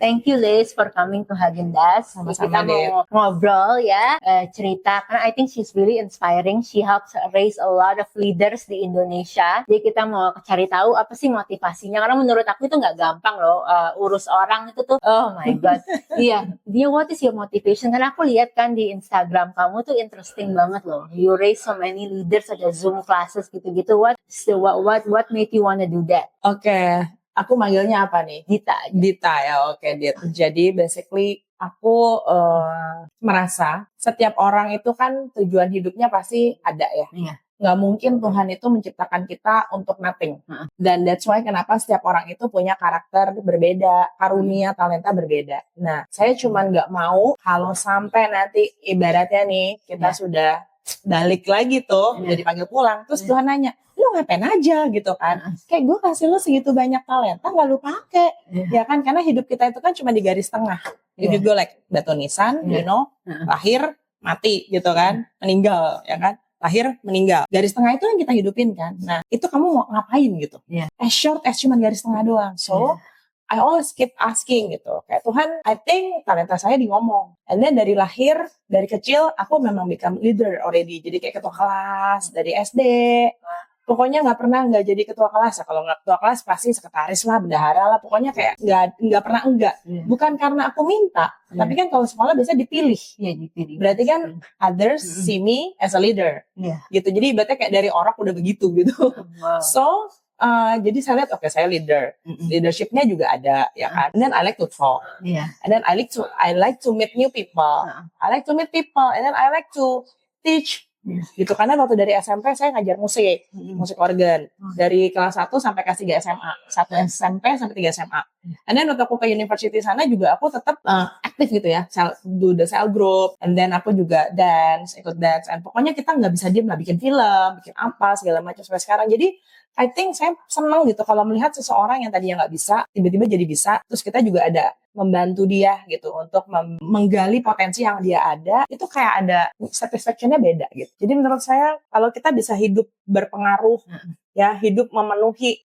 Thank you Liz for coming to Häagen-Dazs. Sama-sama, Kita mau ngobrol ya, cerita karena I think she's really inspiring. She helps raise a lot of leaders di Indonesia. Jadi kita mau cari tahu apa sih motivasinya. Karena menurut aku itu nggak gampang loh, urus orang itu tuh. Oh my god. Iya, dia what is your motivation? Karena aku lihat kan di Instagram kamu tuh interesting banget loh. You raise so many leaders, ada Zoom classes gitu-gitu. What made you wanna do that? Oke. Aku manggilnya apa nih? Dita ya, oke Dit. Jadi basically aku merasa setiap orang itu kan tujuan hidupnya pasti ada ya. Iya. Nggak mungkin Tuhan itu menciptakan kita untuk nothing. Dan that's why kenapa setiap orang itu punya karakter berbeda, karunia, talenta berbeda. Nah, saya cuman nggak mau kalau sampai nanti ibaratnya nih kita sudah balik lagi tuh, udah dipanggil pulang, terus Tuhan nanya, lu ngapain aja gitu kan? Kayak gue kasih lu segitu banyak talenta, nggak lu pakai, ya kan? Karena hidup kita itu kan cuma di garis tengah. Hidup gue like batu nisan, you know, lahir, mati gitu kan, meninggal, ya kan? Lahir, meninggal. Garis tengah itu yang kita hidupin kan. Nah, itu kamu mau ngapain gitu? As short as cuma garis tengah doang. So, I always keep asking gitu. Kayak Tuhan, I think talenta saya di ngomong. And then dari lahir, dari kecil, aku memang become leader already. Jadi kayak ketua kelas, dari SD. Pokoknya nggak pernah nggak jadi ketua kelas. Ya, kalau nggak ketua kelas pasti sekretaris lah, bendahara lah. Pokoknya kayak nggak pernah enggak. Bukan karena aku minta, tapi kan kalau sekolah biasanya dipilih. Dipilih. Berarti kan others see me as a leader. Gitu. Jadi ibaratnya kayak dari orang udah begitu gitu. So, jadi saya lihat, oke, saya leader, leadershipnya juga ada, ya kan. And then I like to talk, and then I like to meet new people, I like to meet people, and then I like to teach, gitu. Karena waktu dari SMP saya ngajar musik organ, dari kelas 1 sampai kelas 3 SMA, 1 SMP sampai 3 SMA. And then waktu aku ke university sana juga aku tetap aktif gitu ya, do the cell group, and then aku juga ikut dance, and pokoknya kita nggak bisa diam lah, bikin film, bikin apa segala macam sampai sekarang. Jadi I think saya senang gitu kalau melihat seseorang yang tadinya nggak bisa, tiba-tiba jadi bisa. Terus kita juga ada membantu dia gitu untuk menggali potensi yang dia ada. Itu kayak ada satisfaction-nya beda gitu. Jadi menurut saya kalau kita bisa hidup berpengaruh, ya hidup memenuhi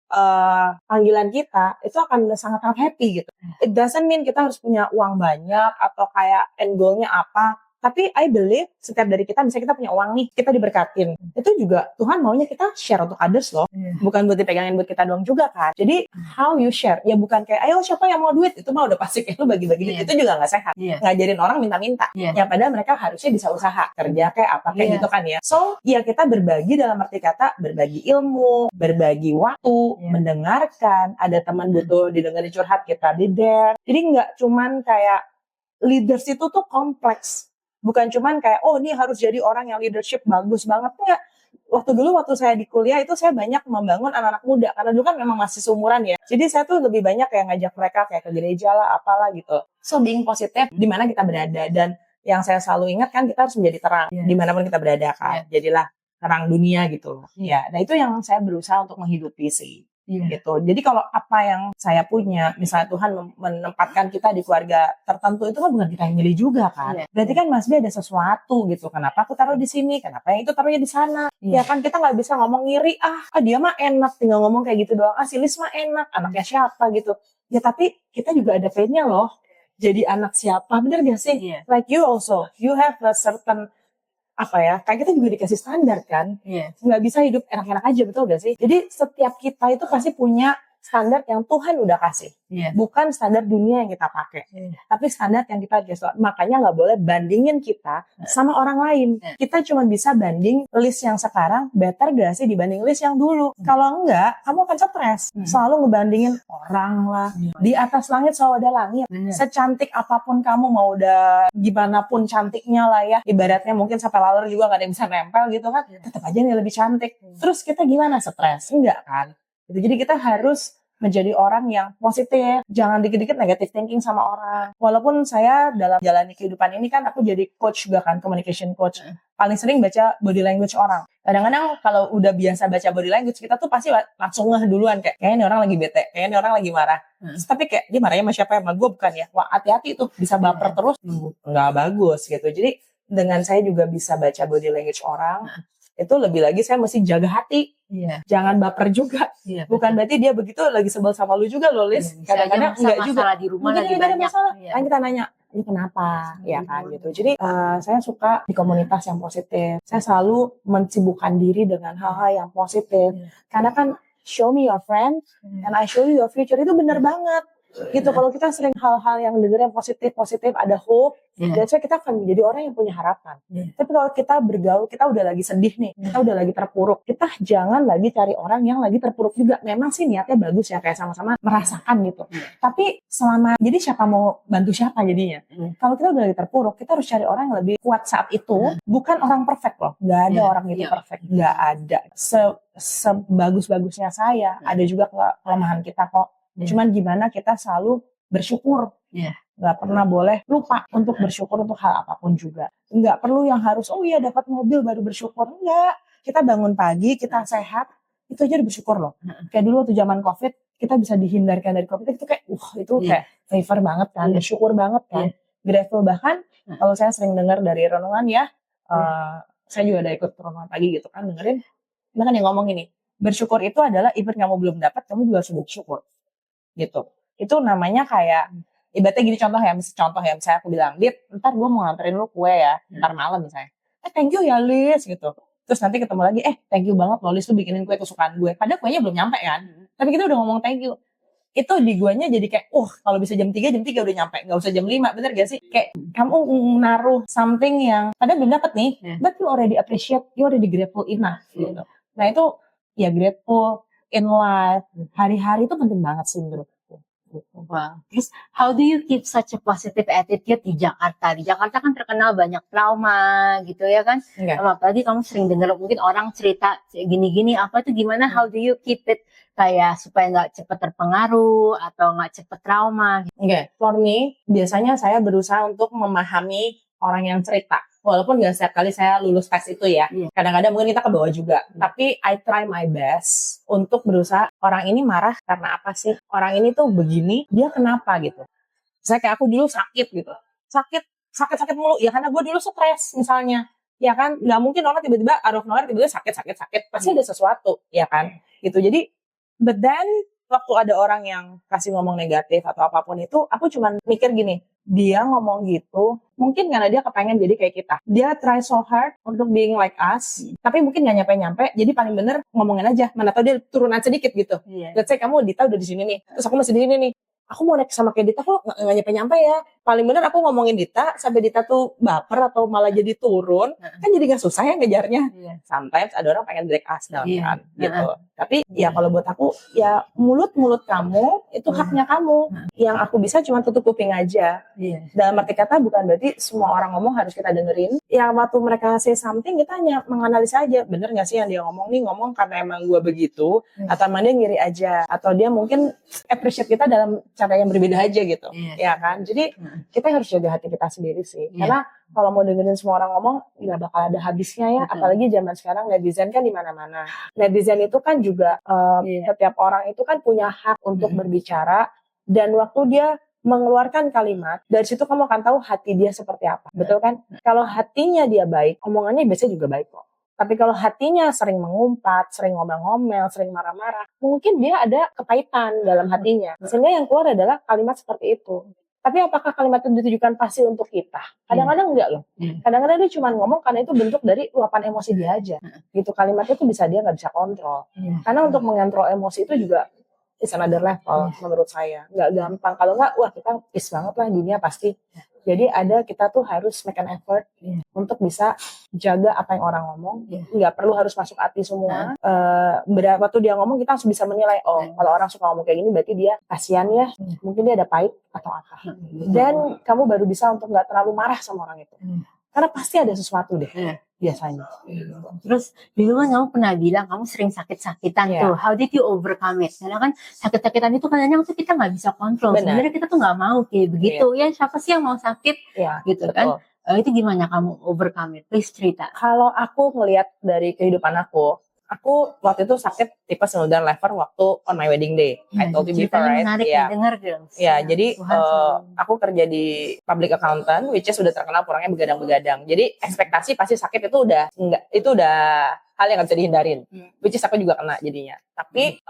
panggilan kita, itu akan sangat-sangat happy gitu. It doesn't mean kita harus punya uang banyak atau kayak end goal-nya apa. Tapi I believe setiap dari kita, misalnya kita punya uang nih, kita diberkatin. Itu juga Tuhan maunya kita share untuk others loh. Bukan buat dipegangin buat kita doang juga kan. Jadi how you share, ya bukan kayak ayo siapa yang mau duit, itu mah udah pasti kayak lu bagi-bagi duit. Itu juga gak sehat. Ngajarin orang minta-minta. Yang padahal mereka harusnya bisa usaha, kerja kayak apa kayak gitu kan ya. So ya kita berbagi dalam arti kata, berbagi ilmu, berbagi waktu, mendengarkan. Ada teman butuh didengarin curhat, kita didengar. Jadi gak cuman kayak leaders itu tuh kompleks. Bukan cuman kayak, oh ini harus jadi orang yang leadership bagus banget. Enggak. Waktu saya di kuliah itu saya banyak membangun anak-anak muda. Karena dulu kan memang masih seumuran ya. Jadi saya tuh lebih banyak kayak ngajak mereka kayak ke gereja lah, apalah gitu. So being positif di mana kita berada. Dan yang saya selalu ingat kan kita harus menjadi terang. Dimanapun kita berada kan. Jadilah terang dunia gitu. Ya, nah itu yang saya berusaha untuk menghidupi sih. Gitu. Jadi kalau apa yang saya punya, misalnya Tuhan menempatkan kita di keluarga tertentu, itu kan bukan kita yang milih juga kan. Berarti kan Mas B ada sesuatu gitu. Kenapa aku taruh di sini? Kenapa yang itu taruhnya di sana? Ya kan kita nggak bisa ngomong ngiri. Dia mah enak tinggal ngomong kayak gitu doang. Si Liz mah enak, anaknya siapa gitu. Ya tapi kita juga ada pain-nya loh. Jadi anak siapa? Bener gak sih? Like you also, you have a certain kayak kita juga dikasih standar kan, nggak bisa hidup enak-enak aja, betul gak sih? Jadi setiap kita itu pasti punya standar yang Tuhan udah kasih, bukan standar dunia yang kita pakai, tapi standar yang kita kasih. Makanya nggak boleh bandingin kita sama orang lain. Kita cuma bisa banding list yang sekarang better gak sih dibanding list yang dulu. Kalau enggak, kamu akan stres. Selalu ngebandingin orang lah. Di atas langit selalu ada langit. Secantik apapun kamu, mau udah gimana pun cantiknya lah ya, ibaratnya mungkin sampai laler juga nggak ada yang bisa nempel gitu kan, tetap aja nih lebih cantik. Terus kita gimana, stres? Enggak kan? Jadi kita harus menjadi orang yang positif, jangan dikit-dikit negative thinking sama orang. Walaupun saya dalam jalani kehidupan ini kan aku jadi coach juga kan, communication coach. Paling sering baca body language orang. Kadang-kadang kalau udah biasa baca body language, kita tuh pasti langsung ngeh duluan kayak, kayaknya ini orang lagi bete, kayaknya ini orang lagi marah. Tapi kayak dia marahnya sama siapa, sama gue bukan ya. Wah, hati-hati tuh, bisa baper terus, nggak bagus gitu. Jadi dengan saya juga bisa baca body language orang, itu lebih lagi saya mesti jaga hati. Iya. Jangan baper juga. Iya, Bukan berarti dia begitu lagi sebel sama lu juga loh, Lis. Kadang-kadang enggak juga. Masalah di rumah mungkin lagi lagi ada banyak. masalah. Iya. Kan kita nanya, ini kenapa? Ya kan gitu. Jadi saya suka di komunitas yang positif. Saya selalu mensibukkan diri dengan hal-hal yang positif. Karena kan show me your friend and I show you your future, itu benar banget. Gitu, kalau kita sering hal-hal yang dengar yang positif, ada hope, dan so kita akan menjadi orang yang punya harapan. Tapi kalau kita bergaul, kita udah lagi sedih nih, kita udah lagi terpuruk, kita jangan lagi cari orang yang lagi terpuruk juga. Memang sih niatnya bagus ya, kayak sama-sama merasakan gitu. Tapi jadi siapa mau bantu siapa jadinya? Kalau kita udah lagi terpuruk, kita harus cari orang yang lebih kuat saat itu. Bukan orang perfect loh, nggak ada orang itu perfect, nggak ada. Sebagus-bagusnya saya, ada juga kelemahan kita kok. Cuman gimana kita selalu bersyukur. Nggak pernah boleh lupa untuk bersyukur untuk hal apapun juga. Nggak perlu yang harus, oh iya dapat mobil baru bersyukur. Enggak. Kita bangun pagi, kita sehat, itu aja udah bersyukur loh. Kayak dulu waktu zaman COVID, kita bisa dihindarkan dari COVID, itu kayak, itu kayak favor banget kan, bersyukur banget kan. Grateful. Bahkan, kalau saya sering dengar dari renungan ya, saya juga ada ikut renungan pagi gitu kan, dengerin, bahkan yang ngomong ini, bersyukur itu adalah even kamu belum dapat, kamu juga harus bersyukur. Gitu. Itu namanya kayak ibaratnya gini, contoh ya misalnya aku bilang, Dit, ntar gue mau nganterin lu kue ya, ntar malam misalnya. Thank you ya Lis gitu. Terus nanti ketemu lagi, thank you banget loh Lis, lu bikinin kue kesukaan gue. Padahal kuenya belum nyampe kan. Tapi kita udah ngomong thank you. Itu di guanya jadi kayak, kalau bisa jam 3 udah nyampe. Gak usah jam 5, bener gak sih? Kayak kamu naruh something yang padahal belum dapet nih, but you already appreciate, you already grateful enough gitu. Nah itu ya grateful in life, hari-hari itu penting banget sih menurutku. Wow. Terus, how do you keep such a positive attitude di Jakarta? Di Jakarta kan terkenal banyak trauma gitu ya kan? Apalagi kamu sering dengar mungkin orang cerita gini-gini, apa tuh gimana? How do you keep it kayak supaya nggak cepet terpengaruh atau nggak cepet trauma? For me, biasanya saya berusaha untuk memahami orang yang cerita. Walaupun gak setiap kali saya lulus tes itu ya. Kadang-kadang mungkin kita ke bawah juga. Tapi I try my best untuk berusaha, orang ini marah karena apa sih? Orang ini tuh begini, dia kenapa gitu. Saya kayak aku dulu sakit gitu. Sakit mulu. Ya karena gue dulu stres misalnya. Ya kan, gak mungkin orang tiba-tiba out of nowhere tiba-tiba sakit. Pasti ada sesuatu, ya kan. Gitu. Jadi, but then waktu ada orang yang kasih ngomong negatif atau apapun itu, aku cuman mikir gini, dia ngomong gitu, mungkin karena dia kepengen jadi kayak kita. Dia try so hard untuk being like us, tapi mungkin gak nyampe-nyampe, jadi paling bener ngomongin aja, mana tau dia turunan sedikit gitu. Let's say kamu, Dita udah di sini nih, terus aku masih di sini nih, aku mau naik sama kayak Dita kok gak nyampe-nyampe ya. Paling bener aku ngomongin Dita, sampai Dita tuh baper atau malah jadi turun, kan jadi gak susah ya ngejarnya. Sometimes ada orang pengen break us down kan, gitu. Tapi ya kalau buat aku, ya mulut-mulut kamu, itu haknya kamu. Yang aku bisa cuma tutup kuping aja. Dalam arti kata bukan berarti semua orang ngomong harus kita dengerin. Ya waktu mereka say something, kita hanya menganalisa aja. Bener gak sih yang dia ngomong karena emang gue begitu, atau emang dia ngiri aja, atau dia mungkin appreciate kita dalam cara yang berbeda aja gitu. Ya kan? Jadi kita harus jaga hati kita sendiri sih. Karena kalau mau dengerin semua orang ngomong, nggak bakal ada habisnya ya. Apalagi zaman sekarang netizen kan di mana-mana. Netizen itu kan juga setiap orang itu kan punya hak untuk berbicara, dan waktu dia mengeluarkan kalimat, dari situ kamu akan tahu hati dia seperti apa. Betul kan? Kalau hatinya dia baik, omongannya biasanya juga baik kok. Tapi kalau hatinya sering mengumpat, sering ngomel-ngomel, sering marah-marah, mungkin dia ada kepahitan dalam hatinya. Sehingga yang keluar adalah kalimat seperti itu. Tapi apakah kalimat itu ditujukan pasti untuk kita? Kadang-kadang enggak loh. Kadang-kadang dia cuma ngomong karena itu bentuk dari luapan emosi dia aja. Gitu, kalimatnya itu bisa dia nggak bisa kontrol. Karena untuk mengontrol emosi itu juga it's another level menurut saya. Nggak gampang. Kalau nggak, wah kita peace banget lah dunia pasti. Jadi kita tuh harus make an effort untuk bisa jaga apa yang orang ngomong. Nggak perlu harus masuk hati semua. Waktu dia ngomong kita harus bisa menilai, kalau orang suka ngomong kayak gini berarti dia kasihan ya. Mungkin dia ada pahit atau apa. Dan kamu baru bisa untuk nggak terlalu marah sama orang itu. Karena pasti ada sesuatu deh. Biasanya. Terus dulu kan kamu pernah bilang kamu sering sakit-sakitan tuh. How did you overcome it? Karena kan sakit-sakitan itu kadang-kadang tuh kita nggak bisa kontrol. Sebenarnya kita tuh nggak mau kayak begitu. Ya siapa sih yang mau sakit? Gitu kan? Itu gimana kamu overcome it? Please cerita. Kalau aku ngelihat dari kehidupan aku waktu itu sakit tipe sinus lever waktu on my wedding day. I told you before, right? Menarik dengar dong. Jadi aku kerja di public accountant, which is sudah terkenal orangnya begadang-begadang. Jadi ekspektasi pasti sakit itu udah hal yang gak bisa dihindarin. Which is aku juga kena jadinya. Tapi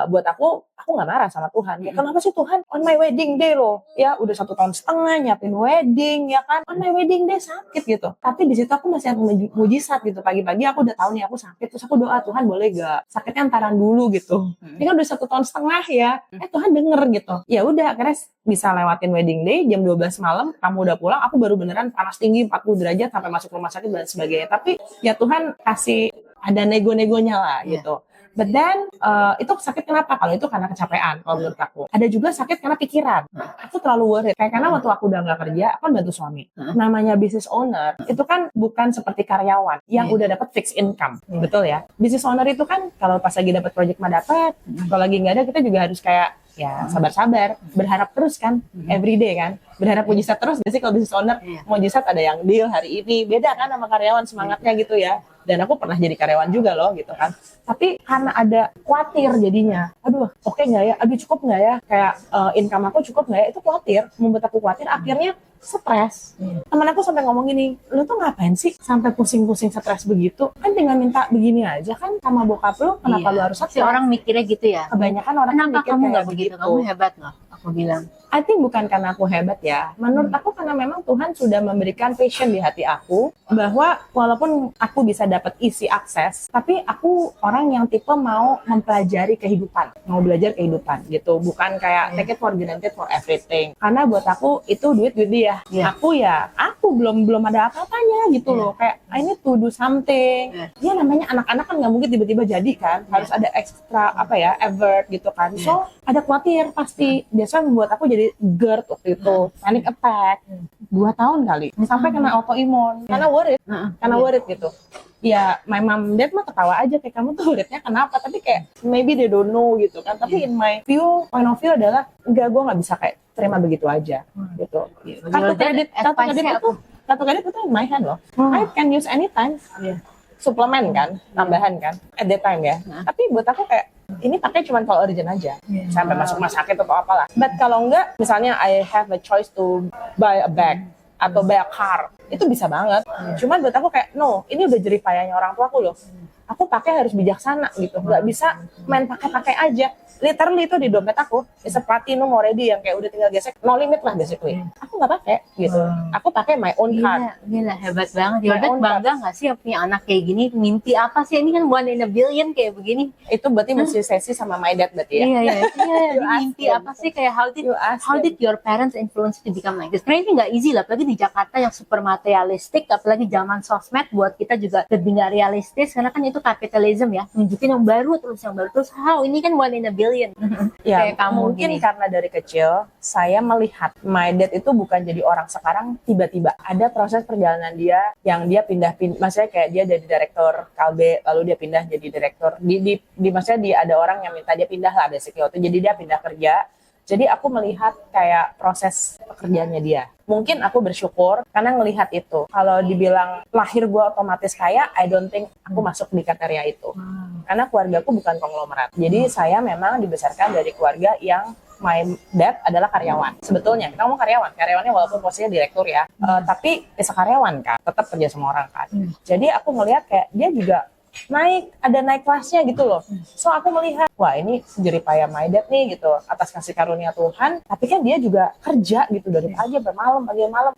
buat aku gak marah sama Tuhan. Ya kenapa sih Tuhan on my wedding day loh, ya udah 1 tahun setengah nyiapin wedding, ya kan, on my wedding day sakit gitu. Tapi di situ aku masih ada mujizat gitu. Pagi-pagi aku udah tahu nih aku sakit, terus aku doa, Tuhan boleh gak sakitnya antaran dulu gitu. Ini kan udah 1 tahun setengah ya, Tuhan denger gitu. Ya udah akhirnya bisa lewatin wedding day, jam 12 malam kamu udah pulang, aku baru beneran panas tinggi 40 derajat sampai masuk rumah sakit dan sebagainya. Tapi ya Tuhan kasih ada nego-negonya lah gitu. But then itu sakit kenapa? Kalau itu karena kecapean kalau menurut aku. Ada juga sakit karena pikiran. Aku terlalu worried. Kayak karena waktu aku udah gak kerja, aku kan bantu suami. Namanya business owner itu kan bukan seperti karyawan yang udah dapat fixed income. Betul ya? Business owner itu kan kalau pas lagi dapat project mah dapat, kalau lagi nggak ada kita juga harus kayak ya sabar-sabar, berharap terus kan, everyday kan, berharap mujizat terus. Jadi kalau business owner mujizat ada yang deal hari ini, beda kan sama karyawan semangatnya gitu ya. Dan aku pernah jadi karyawan juga loh gitu kan. Tapi karena ada khawatir jadinya, aduh oke nggak ya, aduh cukup nggak ya, kayak income aku cukup nggak ya, itu khawatir, membuat aku khawatir, akhirnya stres. Temen aku sampai ngomong gini, lu tuh ngapain sih sampai pusing-pusing stres begitu? Kan tinggal minta begini aja kan sama bokap lu, kenapa lu harus stres? Si orang mikirnya gitu ya. Kebanyakan orang Kenapa mikir kamu kayak nggak begitu? Kamu hebat loh, aku bilang. I think bukan karena aku hebat ya. Menurut aku karena memang Tuhan sudah memberikan passion di hati aku bahwa walaupun aku bisa dapat easy access, tapi aku orang yang tipe mau mempelajari kehidupan, mau belajar kehidupan gitu. Bukan kayak take it for granted for everything. Karena buat aku itu duit dia. Aku belum ada apa-apanya gitu loh. Kayak I need to do something. Dia namanya anak-anak kan nggak mungkin tiba-tiba jadi kan. Harus ada extra effort gitu kan. So ada khawatir pasti. Biasanya membuat aku jadi GERD waktu itu, panic attack, 2 tahun kali, sampai kena autoimun, karena worried gitu. Ya, my mom dad mah ketawa aja kayak kamu tuh worriednya kenapa, tapi kayak maybe they don't know gitu kan. Tapi in my point of view adalah enggak, gue nggak bisa kayak terima begitu aja gitu. Kartu kredit itu in my hand loh. I can use anytime. Suplemen kan, tambahan kan, at that time ya. Tapi buat aku kayak ini pakai cuma kalau urgent aja, sampai masuk rumah sakit atau apalah. But kalau enggak, misalnya I have a choice to buy a bag atau buy a car, itu bisa banget. Cuman buat aku kayak no, ini udah jeripayanya orang tua aku loh. Aku pakai harus bijaksana gitu, nggak bisa main pakai aja. Literally itu di dompet aku, it's a platinum already yang kayak udah tinggal gesek, no limit lah basically. Aku nggak pakai gitu, aku pakai my own card. Gila, hebat banget. Yaudah bangga nggak sih punya anak kayak gini? Mimpi apa sih? Ini kan 1 in a billion kayak begini. Itu berarti mesti sesi sama my dad berarti ya? Iya. Mimpi apa sih? Kayak how did your parents influence to become like this? Karena ini nggak easy lah, apalagi di Jakarta yang super materialistik, apalagi zaman sosmed buat kita juga lebih nggak realistis. Karena kan itu kapitalism ya, nunjukin yang baru terus. How ini kan 1 in a billion. Ya, kayak kamu mungkin gini. karena dari kecil saya melihat my dad itu bukan jadi orang sekarang tiba-tiba. Ada proses perjalanan dia yang dia pindah, maksudnya kayak dia dari direktur Kalbe lalu dia pindah jadi direktur di maksudnya dia ada orang yang minta dia pindah lah basically waktu, jadi dia pindah kerja. Jadi aku melihat kayak proses pekerjaannya dia. Mungkin aku bersyukur karena ngelihat itu. Kalau dibilang lahir gue otomatis kaya, I don't think aku masuk di kriteria itu. Karena keluarga aku bukan konglomerat. Jadi saya memang dibesarkan dari keluarga yang my dad adalah karyawan. Sebetulnya kita ngomong karyawannya walaupun posisinya direktur ya, tapi karyawan kan, tetap kerja sama orang kan. Jadi aku ngelihat kayak dia juga ada naik kelasnya gitu loh. So aku melihat, wah ini jeripaya my dad nih gitu, atas kasih karunia Tuhan. Tapi kan dia juga kerja gitu dari pagi sampai malam.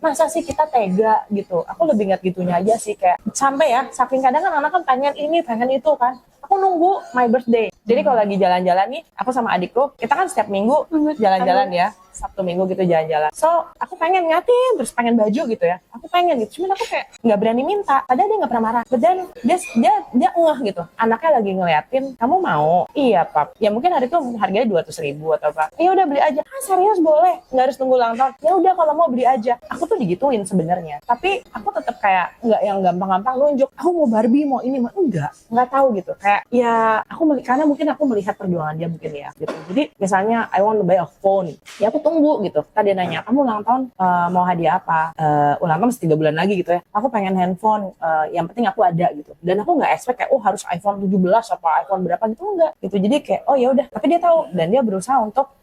Masa sih kita tega gitu? Aku lebih ingat gitunya aja sih, kayak sampai ya, saking kadang kan anak kan pengen ini, pengen itu kan. Aku nunggu my birthday. Jadi kalau lagi jalan-jalan nih, aku sama adikku, kita kan setiap minggu jalan-jalan ya. Sabtu Minggu gitu jalan-jalan. So, aku pengen ngatin, terus pengen baju gitu ya. Aku pengen gitu. Cuman aku kayak nggak berani minta. Padahal dia nggak pernah marah. But then, dia ngeh gitu. Anaknya lagi ngeliatin, kamu mau? Iya, Pap. Ya mungkin hari itu harganya 200.000 atau apa. Ya udah beli aja. Ah, serius boleh? Nggak harus tunggu ulang tahun. Ya udah kalau mau beli aja. Aku tuh digituin sebenarnya. Tapi aku tetap kayak nggak yang gampang-gampang nunjuk. Aku mau Barbie, mau ini, mau nggak tahu gitu. Kayak ya karena mungkin aku melihat perjuangan dia mungkin ya gitu. Jadi misalnya I want to buy a phone. Ya aku tunggu gitu. Tadi nanya, kamu ulang tahun mau hadiah apa? Ulang tahun masih 3 bulan lagi gitu ya. Aku pengen handphone, yang penting aku ada gitu. Dan aku nggak expect kayak harus iPhone 17 apa iPhone berapa gitu, enggak gitu. Jadi kayak ya udah. Tapi dia tahu dan dia berusaha untuk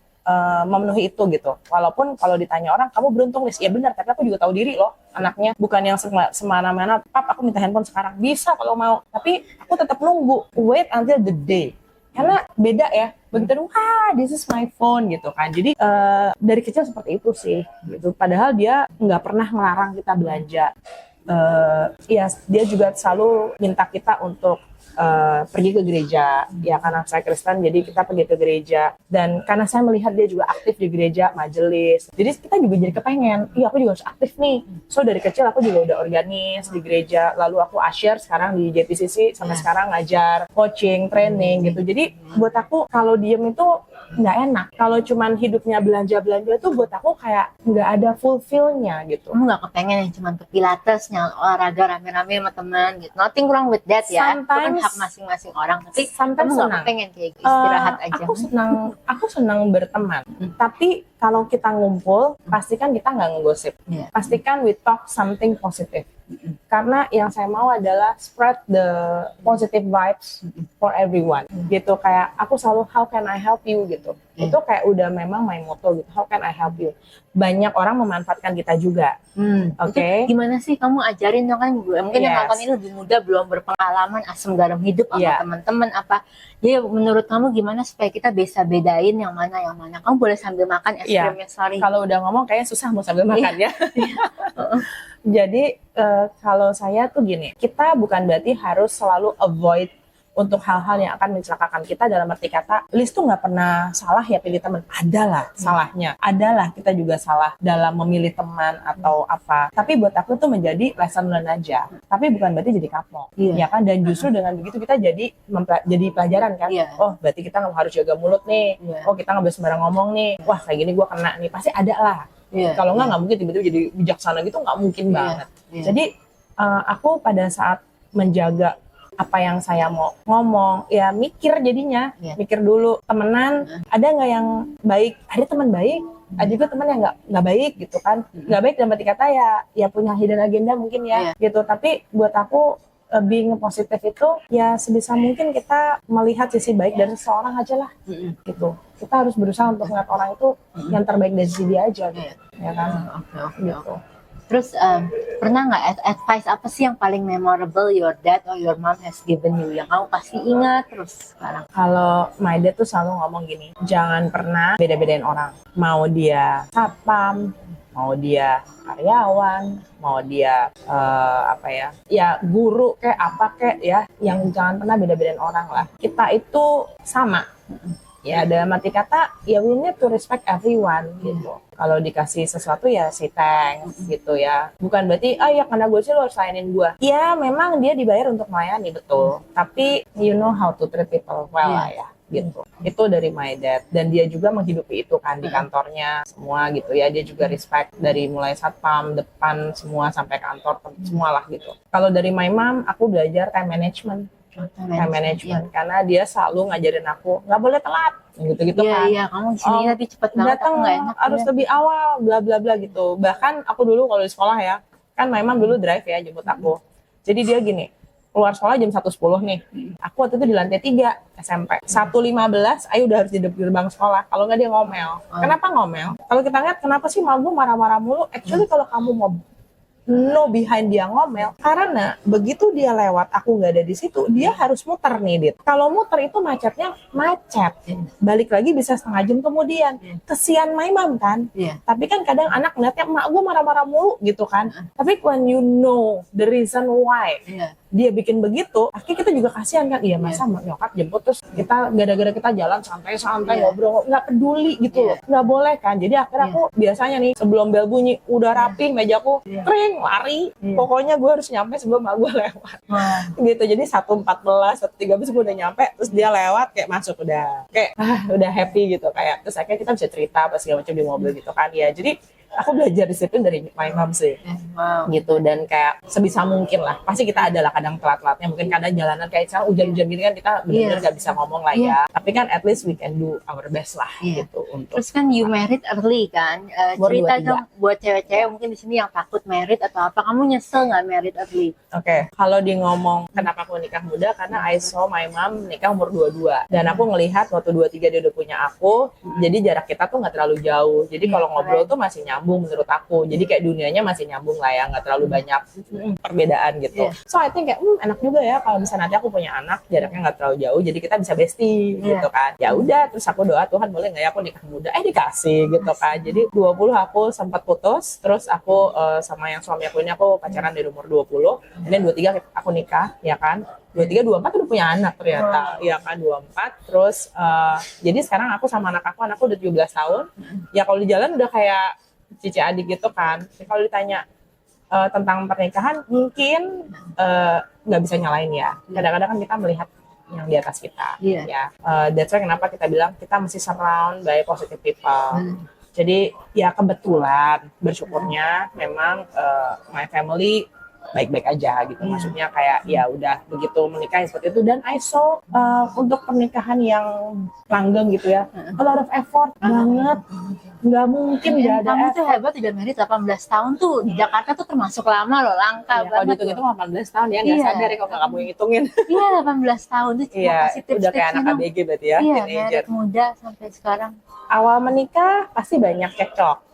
memenuhi itu gitu. Walaupun kalau ditanya orang, kamu beruntung Lis, ya benar, tapi aku juga tahu diri loh anaknya. Bukan yang semana-mana, pap aku minta handphone sekarang, bisa kalau mau. Tapi aku tetap nunggu, wait until the day. Karena beda ya, begitu wah this is my phone gitu kan. Jadi dari kecil seperti itu sih gitu. Padahal dia nggak pernah melarang kita belanja. Ya dia juga selalu minta kita untuk pergi ke gereja, ya karena saya Kristen jadi kita pergi ke gereja, dan karena saya melihat dia juga aktif di gereja, majelis, jadi kita juga jadi kepengen, iya aku juga harus aktif nih. So dari kecil aku juga udah organis di gereja, lalu aku usher sekarang di JPCC, sampai sekarang ngajar, coaching, training gitu. Jadi buat aku kalau diem itu nggak enak, kalau cuman hidupnya belanja-belanja itu buat aku kayak nggak ada fulfillnya gitu. Kamu nggak kepengen yang cuman ke Pilates, olahraga rame-rame sama teman gitu. Nothing wrong with that ya. Itu kan hak masing-masing orang. Tapi kamu nggak kepengen kayak istirahat aja. Aku senang berteman. Tapi kalau kita ngumpul, pastikan kita nggak ngegosip. Pastikan we talk something positive. Karena yang saya mau adalah spread the positive vibes for everyone. Gitu, kayak aku selalu how can I help you gitu. Itu kayak udah memang my motto gitu. How can I help you? Banyak orang memanfaatkan kita juga. Oke. Gimana sih kamu ajarin dong, kan gue mungkin yang nonton ini lebih muda, belum berpengalaman asam garam hidup sama teman-teman apa. Jadi menurut kamu gimana supaya kita bisa bedain yang mana? Kamu boleh sambil makan es krimnya, sorry. Kalau udah ngomong kayaknya susah mau sambil makan ya. Jadi kalau saya tuh gini, kita bukan berarti harus selalu avoid untuk hal-hal yang akan mencelakakan kita, dalam arti kata, Liz tuh nggak pernah salah ya pilih teman. Adalah salahnya, adalah kita juga salah dalam memilih teman atau apa. Tapi buat aku tuh menjadi lesson learn aja. Tapi bukan berarti jadi kapok, ya kan? Dan justru dengan begitu kita jadi pelajaran kan. Oh berarti kita nggak harus jaga mulut nih. Oh kita nggak boleh sembarang ngomong nih. Wah kayak gini gue kena nih. Pasti ada lah. Kalau nggak mungkin tiba-tiba jadi bijaksana gitu, nggak mungkin banget. Jadi aku pada saat menjaga apa yang saya mau ngomong, ya mikir jadinya, mikir dulu, temenan, ada nggak yang baik? Ada teman baik, ada juga teman yang nggak baik gitu kan. Nggak baik dalam arti kata ya punya hidden agenda mungkin ya, gitu. Tapi buat aku being positif itu ya sebisa mungkin kita melihat sisi baik dari seseorang aja lah, gitu. Kita harus berusaha untuk melihat orang itu yang terbaik dari sisi dia aja, gitu. Ya kan? Gitu. Terus pernah nggak advice apa sih yang paling memorable your dad or your mom has given you, yang kamu pasti ingat terus sekarang? Kalau my dad tuh selalu ngomong gini, jangan pernah beda-bedain orang. Mau dia satpam, mau dia karyawan, mau dia ya guru kayak apa kayak ya, yang jangan pernah beda-bedain orang lah. Kita itu sama. Ya dalam arti kata ya we need to respect everyone gitu. Kalau dikasih sesuatu ya say thanks gitu ya. Bukan berarti ya karena gue sih lo harus layanin gue. Ya memang dia dibayar untuk melayani, betul. Tapi you know how to treat people well lah ya gitu. Itu dari my dad, dan dia juga menghidupi itu kan di kantornya semua gitu ya. Dia juga respect dari mulai satpam, depan semua sampai kantor semua lah gitu. Kalau dari my mom aku belajar time management. Karena dia selalu ngajarin aku nggak boleh telat gitu kan. Iya, kamu di sini tadi cepet banget, datang nggak enak, harus lebih awal, bla bla bla gitu. Bahkan aku dulu kalau di sekolah ya, kan my mom dulu drive ya jemput aku. Jadi dia gini, keluar sekolah jam 1.10 nih. Aku waktu itu di lantai 3 SMP. 1.15 ayo udah harus di gerbang sekolah. Kalau nggak dia ngomel. Kenapa ngomel? Kalau kita lihat kenapa sih mau gue marah-marah mulu? Actually kalau kamu mau no behind dia ngomel, karena begitu dia lewat aku nggak ada di situ, dia harus muter nih, Dit. Kalau muter itu macetnya macet, balik lagi bisa setengah jam kemudian. Kesian my mom kan. Tapi kan kadang anak ngeliatnya emak gue marah-marah mulu gitu kan. Tapi when you know the reason why dia bikin begitu, akhirnya kita juga kasihan kan. Iya masa nyokap jemput terus kita gara-gara kita jalan santai-santai ngobrol, nggak peduli gitu loh, nggak boleh kan. Jadi akhirnya aku biasanya nih sebelum bel bunyi udah rapi mejaku, kering, lari, pokoknya gue harus nyampe sebelum mak gue lewat gitu. Jadi 1.14, 1.13 gue udah nyampe, terus dia lewat kayak masuk udah kayak udah happy gitu, kayak terus akhirnya kita bisa cerita apa segala macam di mobil gitu kan ya. Jadi aku belajar disiplin dari my mom sih. Wow. Gitu, dan kayak sebisa mungkin lah, pasti kita adalah kadang telat-telatnya, mungkin kadang jalanan kayak sekarang hujan-hujan gini kan kita benar-benar gak bisa ngomong lah ya, tapi kan at least we can do our best lah gitu untuk. Terus kan you married early kan, cerita 23. dong buat cewek-cewek mungkin di sini yang takut married atau apa, kamu nyesel nggak married early? Oke, kalau di ngomong kenapa aku nikah muda, karena I saw my mom nikah umur 22 dan aku ngelihat waktu 23 dia udah punya aku, jadi jarak kita tuh nggak terlalu jauh, jadi kalau ngobrol tuh masih nyambung menurut aku, jadi kayak dunianya masih nyambung lah ya, nggak terlalu banyak perbedaan gitu. So I think kayak enak juga ya kalau misalnya nanti aku punya anak, jaraknya nggak terlalu jauh, jadi kita bisa bestie gitu kan. Ya udah, terus aku doa Tuhan boleh nggak ya aku nikah muda, dikasih gitu kan. Jadi 20 aku sempat putus, terus aku sama yang suami aku ini aku pacaran dari umur 20, dan 23 aku nikah ya kan. 23, 24 udah punya anak ternyata, ya kan 24. Terus jadi sekarang aku sama anakku udah 17 tahun. Ya kalau di jalan udah kayak cici adik gitu kan. Kalau ditanya tentang pernikahan, mungkin nggak bisa nyalain ya. Kadang-kadang kan kita melihat yang di atas kita, ya. That's why kenapa kita bilang kita mesti surround by positive people. Jadi ya kebetulan bersyukurnya memang my family baik-baik aja gitu, maksudnya kayak ya udah begitu menikah seperti itu. Dan I saw untuk pernikahan yang langgeng gitu ya, a lot of effort banget, nggak mungkin nggak ada Kamu tuh effort. hebat, udah married 18 tahun tuh di Jakarta tuh termasuk lama loh, langka Ya, kalau banget. dihitung-hitung 18 tahun ya, nggak sadar ya kalau nggak kamu yang hitungin. Iya 18 tahun tuh cuma Iya, kasih tips-tipsnya udah kayak anak dong. ABG berarti ya, Iya, teenager. married muda sampai sekarang. Awal menikah pasti banyak cekcok.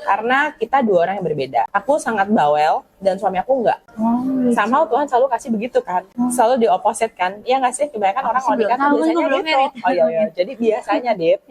Karena kita dua orang yang berbeda. Aku sangat bawel dan suami aku enggak. Sama Tuhan selalu kasih begitu kan. Selalu di opposite kan. Ya nggak sih, kebanyakan orang kalau nikah tuh biasanya gitu. Oh iya. Jadi biasanya Dit.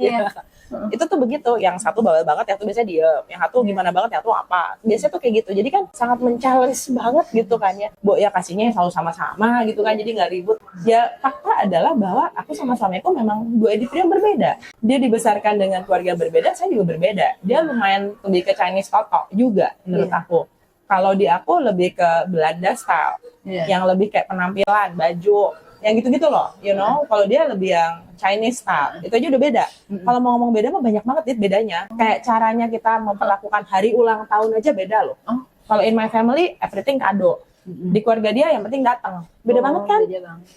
Itu tuh begitu. Yang satu bawel banget, yang satu biasanya diem. Yang satu gimana banget, yang satu apa. Biasanya tuh kayak gitu. Jadi kan sangat men-challenge banget gitu kan ya. Bu ya kasihnya selalu sama-sama gitu kan. Jadi nggak ribut. Ya fakta adalah bahwa aku sama suamiku memang dua individu yang berbeda. Dia dibesarkan dengan keluarga berbeda, saya juga berbeda. Dia lumayan lebih ke Chinese toto juga menurut aku. Kalau di aku lebih ke Belanda style, yang lebih kayak penampilan, baju, yang gitu-gitu loh, you know. Kalau dia lebih yang Chinese style, itu aja udah beda. Kalau mau ngomong beda mah banyak banget bedanya. Kayak caranya kita memperlakukan hari ulang tahun aja beda loh. Kalau in my family, everything kado. Di keluarga dia yang penting datang. Beda banget kan?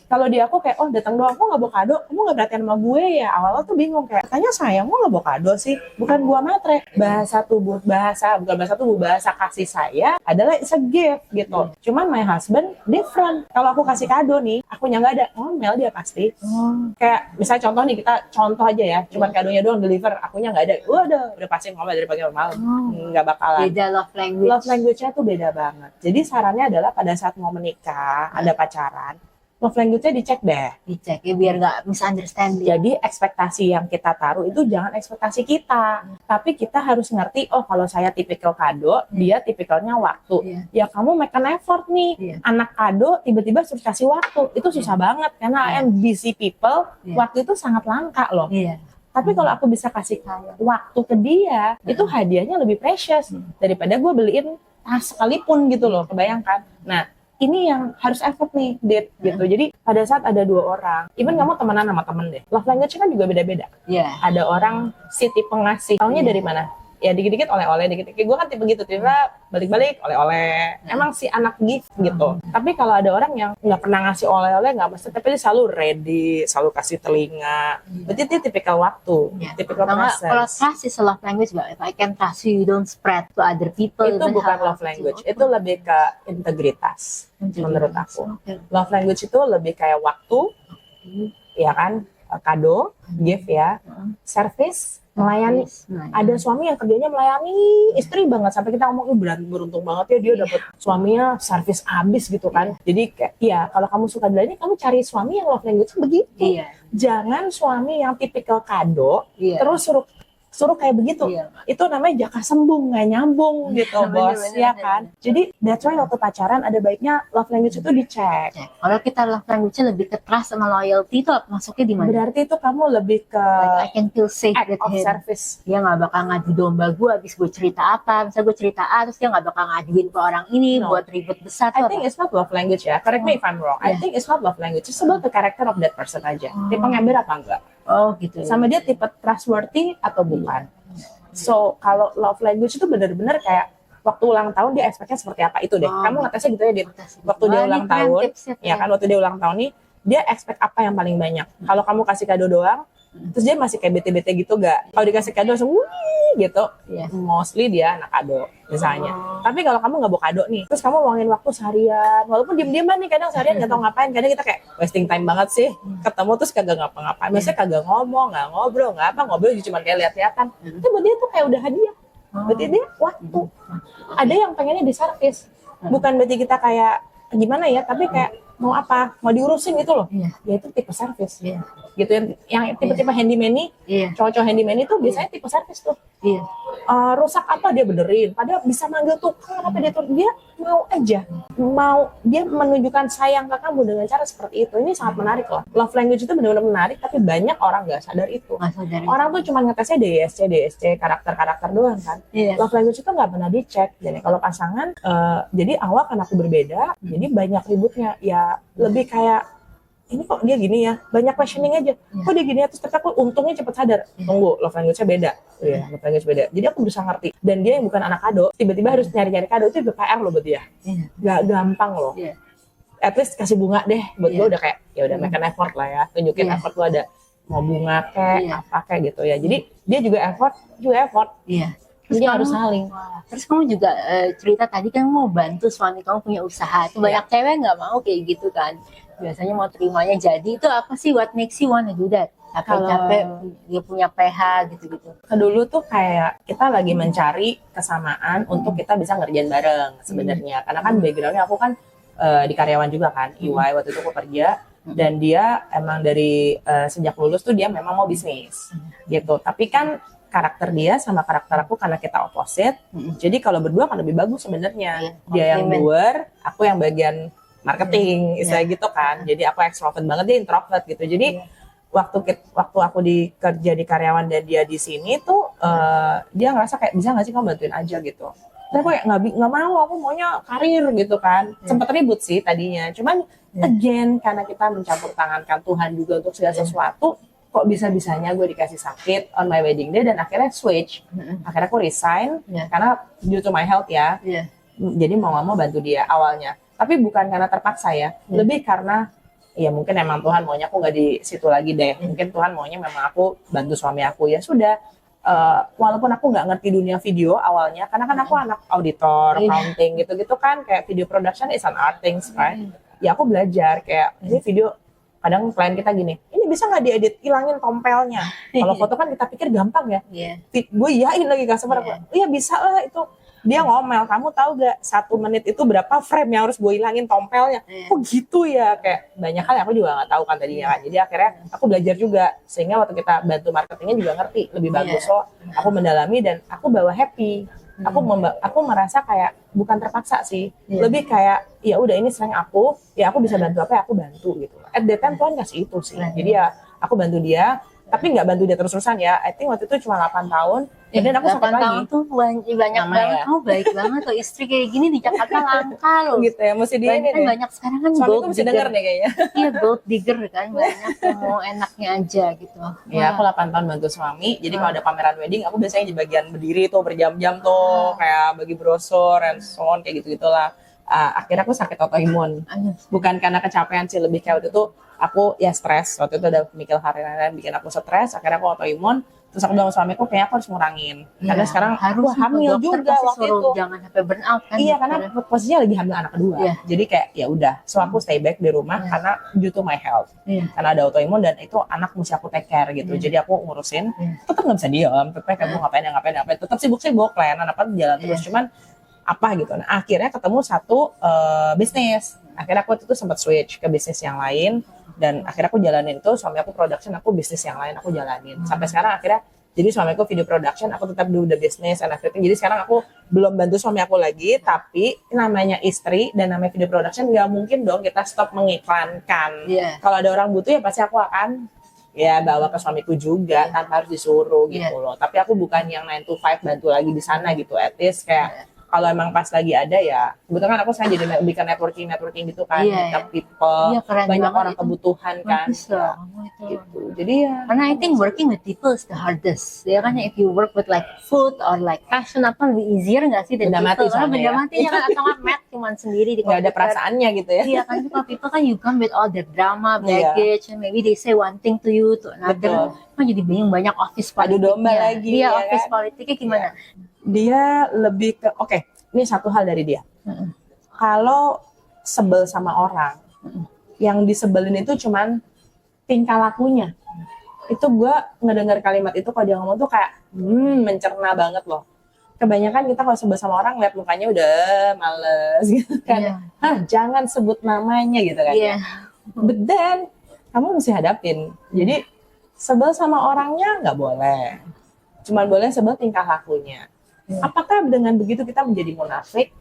Kalau di aku kayak, oh datang doang, kok nggak bawa kado? Kamu nggak perhatian sama gue ya? Awalnya tuh bingung kayak, tanya sayang, kok nggak bawa kado sih? Bukan gua matre. Bahasa kasih saya adalah it's a gift gitu. Cuman my husband different. Kalau aku kasih kado nih, akunya nggak ada, ngomel dia pasti. Kayak misalnya contoh nih, kita contoh aja ya, cuman kadonya doang deliver, akunya nggak ada. Udah pasti ngomel dari pagi sampai malam. Nggak bakalan. Beda love language. Love language-nya tuh beda banget. Jadi sarannya adalah pada saat mau menikah, ada pacaran, love language-nya dicek deh. Dicek ya biar nggak misunderstanding. Jadi ekspektasi yang kita taruh itu jangan ekspektasi kita. Tapi kita harus ngerti, oh kalau saya tipikal kado, dia tipikalnya waktu. Ya kamu make an effort nih. Anak kado tiba-tiba suruh kasih waktu. Itu susah banget karena I am busy people. Waktu itu sangat langka loh. Tapi kalau aku bisa kasih waktu ke dia, itu hadiahnya lebih precious daripada gue beliin tas sekalipun gitu loh, kebayangkan. Nah, ini yang harus effort nih, Dit, gitu. Jadi pada saat ada dua orang, even kamu temenan sama temen deh, love language kan juga beda-beda. Ada orang si tipe ngasih, taunya dari mana? Ya dikit-dikit oleh-oleh, dikit-dikit. Gue kan tipe gitu, tiba balik-balik oleh-oleh. Emang si anak gift gitu. Tapi kalau ada orang yang nggak pernah ngasih oleh-oleh, nggak mesti, tapi dia selalu ready, selalu kasih telinga. Berarti dia tipikal waktu, tipikal presence. Kalau trust is a love language, if I can trust you, you don't spread to other people. Itu bukan love language, itu lebih ke integritas menurut aku. Love language itu lebih kayak waktu, ya kan, kado, gift ya, service, melayani. Ada suami yang kerjanya melayani istri banget, sampai kita ngomong beruntung banget ya dia dapat suaminya servis abis gitu kan. Jadi kayak ya kalau kamu suka dilayani, kamu cari suami yang love language begitu. Jangan suami yang tipikal kado terus suruh kayak begitu. Itu namanya jaka sembung, nggak nyambung gitu, bos, ya kan. Jadi that's why waktu pacaran ada baiknya love language itu dicek. Kalau kita love language-nya lebih ke trust sama loyalty, itu masuknya di mana? Berarti itu kamu lebih ke I can feel safe act with of him. service. Dia nggak bakal ngadu domba gue abis gue cerita apa. Misalnya gue cerita A, terus dia nggak bakal ngaduin ke orang ini buat ribet besar. I think it's not love language ya. Correct me if I'm wrong. I think it's not love language. It's about the character of that person aja. Tipe ngember apa enggak? Oh gitu. Sama dia tipe trustworthy atau bukan. So kalau love language itu benar-benar kayak waktu ulang tahun dia expect-nya seperti apa itu deh. Kamu ngetesnya gitu ya, Dit. Waktu dia ulang tahun, ya kan waktu dia ulang tahun nih, dia expect apa yang paling banyak. Kalau kamu kasih kado doang, terus dia masih kayak bete-bete gitu gak? Kalau dikasih kado langsung wih gitu, mostly dia anak kado misalnya. Tapi kalau kamu nggak bawa kado nih, terus kamu luangin waktu seharian, walaupun diem-dieman nih, kadang seharian nggak tahu ngapain, kadang kita kayak wasting time banget sih, ketemu terus kagak ngapa-ngapain, maksudnya kagak ngomong, nggak ngobrol, nggak apa, ngobrol cuma kayak lihat-lihatan. Itu buat dia tuh kayak udah hadiah, berarti dia waktu. Ada yang pengennya diservis, bukan berarti kita kayak gimana ya, tapi kayak mau apa, mau diurusin gitu loh. Ya itu tipe servis. Gitu yang tipe-tipe handyman nih, cowok-cowok handyman itu biasanya tipe servis tuh. Rusak apa dia benerin, padahal bisa manggil tukang apa dia mau aja, mau dia menunjukkan sayang ke kamu dengan cara seperti itu. Ini sangat menarik loh. Love language itu benar-benar menarik, tapi banyak orang nggak sadar itu. Orang tuh cuma ngetesnya DSC, karakter doang kan. Love language itu nggak pernah dicek. Jadi kalau pasangan, jadi awal kan aku berbeda, jadi banyak ributnya. Ya lebih kayak ini kok dia gini ya, banyak questioning aja. Kok dia gini ya, terus aku untungnya cepet sadar. Tunggu, love language-nya beda. Love language beda. Jadi aku berusaha ngerti. Dan dia yang bukan anak kado, tiba-tiba harus nyari-nyari kado, itu juga PR loh buat dia. Gak gampang loh. At least kasih bunga deh, buat gue udah kayak, ya udah make an effort lah ya. Tunjukin effort lo ada, mau bunga kayak, apa kayak gitu ya. Jadi dia juga effort. Jadi harus saling. Terus kamu juga cerita tadi kan mau bantu suami kamu punya usaha. Itu banyak cewek nggak mau kayak gitu kan. Biasanya mau terimanya jadi. Itu apa sih what makes you wanna do that? Capek-capek dia punya PH gitu-gitu. Dulu tuh kayak kita lagi mencari kesamaan untuk kita bisa ngerjain bareng sebenarnya. Karena kan backgroundnya aku kan di karyawan juga kan. EY waktu itu aku kerja. Dan dia emang dari sejak lulus tuh dia memang mau bisnis gitu. Tapi kan karakter dia sama karakter aku karena kita opposite. Jadi kalau berdua kan lebih bagus sebenarnya. Dia yang doer, aku yang bagian marketing, istilah gitu kan. Jadi aku extrovert banget, dia introvert gitu. Jadi waktu aku kerja di karyawan dan dia di sini tuh dia ngerasa kayak bisa nggak sih kamu bantuin aja gitu. Tapi aku kayak nggak mau, aku maunya karir gitu kan. Sempet ribut sih tadinya. Cuman again karena kita mencampur tangankan Tuhan juga untuk segala sesuatu. Kok bisa-bisanya gue dikasih sakit on my wedding day dan akhirnya switch. Akhirnya aku resign karena due to my health ya. Jadi mau nggak mau bantu dia awalnya. Tapi bukan karena terpaksa ya. Lebih karena ya mungkin emang Tuhan maunya aku nggak di situ lagi deh. Mungkin Tuhan maunya memang aku bantu suami aku. Ya sudah. Walaupun aku nggak ngerti dunia video awalnya. Karena kan aku anak auditor, accounting gitu-gitu kan. Kayak video production is an art things right. Ya aku belajar kayak ini video. Kadang klien kita gini, ini bisa nggak diedit, hilangin tompelnya. Kalau foto kan kita pikir gampang ya. Gue iyain lagi customer aku, iya bisa lah itu. Dia ngomel, kamu tahu gak 1 menit itu berapa frame yang harus gue hilangin tompelnya? Oh gitu ya, kayak banyak hal yang aku juga nggak tahu kan tadinya kan. Jadi akhirnya aku belajar juga, sehingga waktu kita bantu marketingnya juga ngerti lebih bagus. So aku mendalami dan aku bawa happy. Aku merasa kayak bukan terpaksa sih, lebih kayak ya udah ini sering aku, ya aku bisa bantu apa ya aku bantu gitu. At that time Tuhan kasih itu sih, jadi ya aku bantu dia, tapi nggak bantu dia terus-terusan ya. I think waktu itu cuma 8 tahun, dan aku sempat 8 tahun tuh banyak banget. Kamu baik banget tuh, istri kayak gini di Jakarta langka loh. Gitu ya, mesti di ini deh. Banyak sekarang kan suami gold tuh mesti denger deh kayaknya. Iya gold digger kan, banyak yang mau enaknya aja gitu. Ya aku 8 tahun bantu suami, jadi kalau ada pameran wedding aku biasanya di bagian berdiri tuh berjam-jam tuh, kayak bagi brosur and so on kayak gitu-gitulah. Akhirnya aku sakit autoimun, bukan karena kecapean sih, lebih kayak waktu itu aku ya stres, waktu itu ada mikir harian bikin aku stres, akhirnya aku autoimun. Terus aku bilang sama suamiku, kayaknya aku harus ngurangin. Karena sekarang aku hamil juga waktu itu. Jangan sampai burn out kan. Iya, karena posisinya lagi hamil anak kedua. Jadi kayak ya udah, so aku stay back di rumah karena due to my health. Karena ada autoimun dan itu anak mesti aku take care gitu. Jadi aku ngurusin, tetap nggak bisa diam, tetap kayak mau ngapain, tetap sibuk-sibuk, layanan apa jalan terus. Cuman apa gitu. Nah, akhirnya ketemu satu bisnis. Akhirnya aku itu sempat switch ke bisnis yang lain. Dan akhirnya aku jalanin itu, suami aku production, aku bisnis yang lain aku jalanin. Sampai sekarang akhirnya, jadi suami aku video production, aku tetap do the business and everything. Jadi sekarang aku belum bantu suami aku lagi, tapi namanya istri dan namanya video production, nggak mungkin dong kita stop mengiklankan. Kalau ada orang butuh ya pasti aku akan ya bawa ke suamiku juga, tanpa harus disuruh gitu loh. Tapi aku bukan yang 9 to 5 bantu lagi di sana gitu, at least kayak Kalau emang pas lagi ada ya, kebetulan aku saya jadi lebih ke networking gitu kan, Iya, meet up people, Iya, keren banyak banget orang itu. kebutuhan kan, Bagus loh kamu itu. gitu. Jadi ya, Karena I think working with people is the hardest. Ya kan, if you work with like food or like fashion apa lebih easier nggak sih than benda people? mati Karena soalnya benda ya. matinya kan atau nggak math cuman sendiri di Nggak ada komputer. perasaannya gitu ya. Iya kan, kalau people kan you come with all their drama, Iya. baggage, and maybe they say one thing to you to another. Betul. Kan jadi bingung, banyak office Adu politiknya. domba lagi, Iya, ya office kan? politiknya gimana? Dia lebih ke, oke, ini satu hal dari dia. Kalau sebel sama orang, yang disebelin itu cuman tingkah lakunya. Itu gue ngedengar kalimat itu kalau dia ngomong tuh kayak mencerna banget loh. Kebanyakan kita kalau sebel sama orang lihat mukanya udah males gitu kan. Iya. Jangan sebut namanya gitu kan. Iya. But then kamu mesti hadapin. Jadi sebel sama orangnya nggak boleh. Cuman boleh sebel tingkah lakunya. Apakah dengan begitu kita menjadi munafik?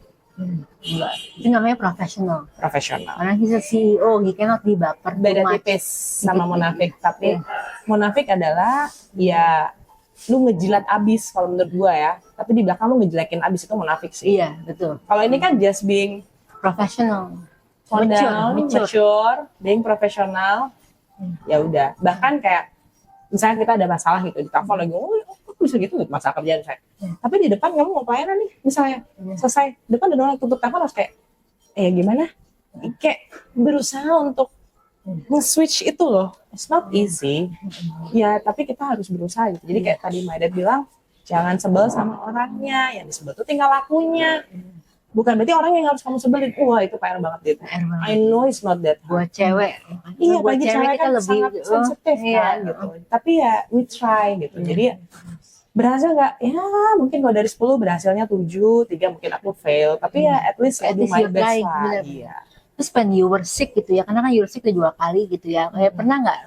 Enggak. Itu namanya profesional. Profesional. Karena he's a CEO, he cannot be baper. Beda too much. tipis sama munafik. Tapi Iya. munafik adalah ya lu ngejilat abis kalau menurut gua ya. Tapi di belakang lu ngejelekin abis, itu munafik sih. Iya, betul. Kalau ini kan just being Profesional. calm Mature, down, mature. mature, being profesional. Ya udah. Bahkan kayak misalnya kita ada masalah gitu di telepon lagi, oh aku bisa gitu masalah kerjaan saya. Tapi di depan kamu mau pelayanan nih, misalnya selesai, depan ada orang tutup telepon harus kayak, gimana? Kayak berusaha untuk nge-switch itu loh. It's not easy. Ya, tapi kita harus berusaha gitu. Jadi kayak tadi Maidet bilang, jangan sebel sama orangnya, yang disebel itu tinggal lakunya. Bukan berarti orang yang harus kamu sebelin. Wah, itu PR banget gitu. I know it's not that hard. Buat cewek. Iya, buat bagi cewek kita kan lebih sangat sensitif iya. kan gitu. Tapi ya we try gitu. Jadi berhasil nggak? Ya mungkin kalau dari 10 berhasilnya 7, 3 mungkin aku fail. Tapi ya at least I do my you're best trying, lah. bener. Iya. Terus when you were sick gitu ya, karena kan you were sick udah 2 kali gitu ya. Pernah nggak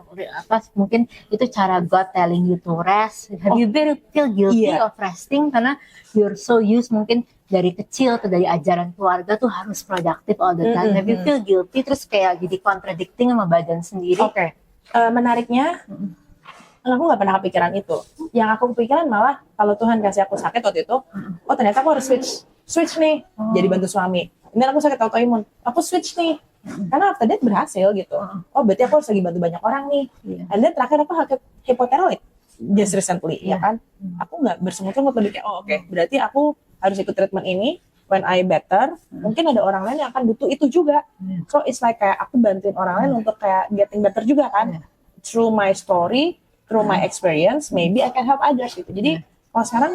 apa mungkin itu cara God telling you to rest? Have you feel guilty Iya. of resting karena you're so used mungkin dari kecil atau dari ajaran keluarga tuh harus productive all the time. Have you feel guilty terus kayak jadi contradicting sama badan sendiri? Oke. Menariknya, aku nggak pernah kepikiran itu. Yang aku kepikiran malah kalau Tuhan kasih aku sakit waktu itu, oh ternyata aku harus switch nih, jadi bantu suami. Ini aku sakit autoimun, aku switch nih. Karena after that berhasil gitu. Oh berarti aku harus lagi bantu banyak orang nih. And then terakhir aku hypothyroid just recently, ya kan. Aku nggak bersemut-semut lebih kayak, oh oke, berarti aku harus ikut treatment ini. When I better, mungkin ada orang lain yang akan butuh itu juga. So it's like kayak aku bantuin orang lain untuk kayak getting better juga kan. Through my story, through my experience, maybe I can help others gitu. Jadi kalau sekarang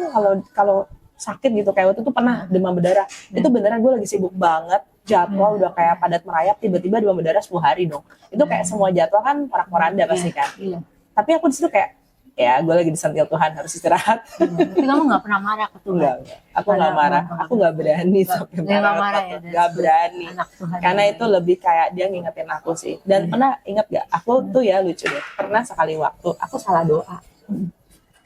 kalau sakit gitu kayak waktu itu pernah demam berdarah, itu beneran gue lagi sibuk banget, jadwal udah kayak padat merayap, tiba-tiba demam berdarah 10 hari dong. Itu kayak semua jadwal kan porak-poranda pasti kan. Tapi aku di situ kayak ya gue lagi disentil Tuhan, harus istirahat. Tapi kamu nggak pernah marah ke Tuhan? Enggak. Aku nggak marah, aku nggak berani sampai marah ya, nggak berani. Anak Tuhan. Karena itu lebih kayak dia ngingetin aku sih. Dan pernah inget gak, aku tuh ya lucu deh, pernah sekali waktu aku salah doa.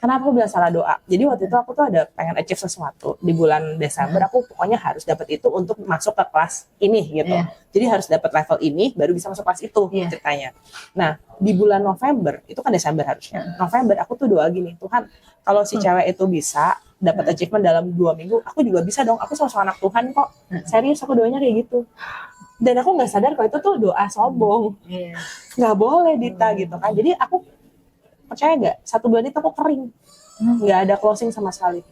Kenapa aku bilang salah doa? Jadi waktu itu aku tuh ada pengen achieve sesuatu di bulan Desember. Aku pokoknya harus dapat itu untuk masuk ke kelas ini gitu. Jadi harus dapat level ini baru bisa masuk kelas itu ceritanya. Nah di bulan November itu kan Desember harusnya. November aku tuh doa gini, Tuhan kalau si cewek itu bisa dapat achievement dalam 2 minggu, aku juga bisa dong. Aku sama anak Tuhan kok. Serius aku doanya kayak gitu. Dan aku nggak sadar kalau itu tuh doa sombong. Nggak boleh Dita gitu kan. Jadi aku percaya nggak, 1 bulan itu aku kering, nggak ada closing sama sekali.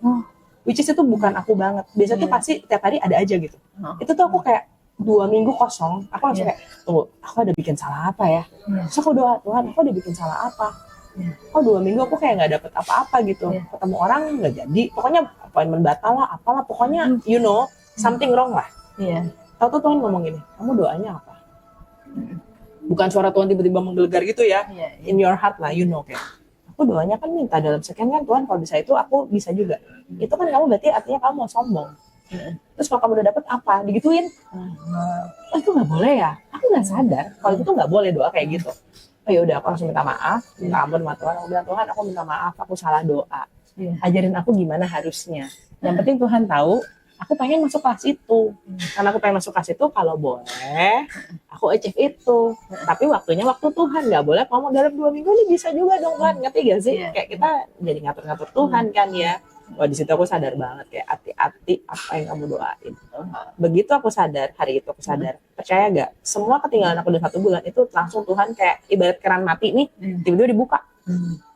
Which is itu bukan aku banget. Biasanya tuh pasti tiap hari ada aja gitu. Itu tuh aku kayak 2 minggu kosong. Aku langsung kayak, tuh aku ada bikin salah apa ya? Terus aku doa, Tuhan aku ada bikin salah apa? Oh 2 minggu aku kayak nggak dapet apa-apa gitu. Ketemu orang nggak jadi. Pokoknya appointment batal lah, apalah. Pokoknya you know something wrong lah. Tahu tuh Tuhan ngomong gini, kamu doanya apa? Bukan suara Tuhan tiba-tiba menggelegar gitu ya. In your heart lah, you know kayak. Aku doanya kan minta dalam sekian kan Tuhan kalau bisa itu aku bisa juga. Itu kan kamu berarti artinya kamu mau sombong. Terus kalau kamu udah dapet apa? Digituin. Oh itu nggak boleh ya? Aku nggak sadar kalau itu nggak boleh doa kayak gitu. Oh ya udah aku langsung minta maaf, minta ampun sama Tuhan. Aku bilang Tuhan aku minta maaf, aku salah doa. Ajarin aku gimana harusnya. Yang penting Tuhan tahu. Aku pengen masuk kelas itu. Karena aku pengen masuk kelas itu, kalau boleh, aku achieve itu. Tapi waktunya waktu Tuhan. Gak boleh ngomong dalam 2 minggu ini bisa juga dong Tuhan. Ngerti gak sih? Kayak kita jadi ngatur-ngatur Tuhan kan ya. Wah, di situ aku sadar banget kayak hati-hati apa yang kamu doain. Begitu aku sadar, hari itu aku sadar, percaya gak? Semua ketinggalan aku udah 1 bulan itu langsung Tuhan kayak ibarat keran mati nih, tiba-tiba dibuka.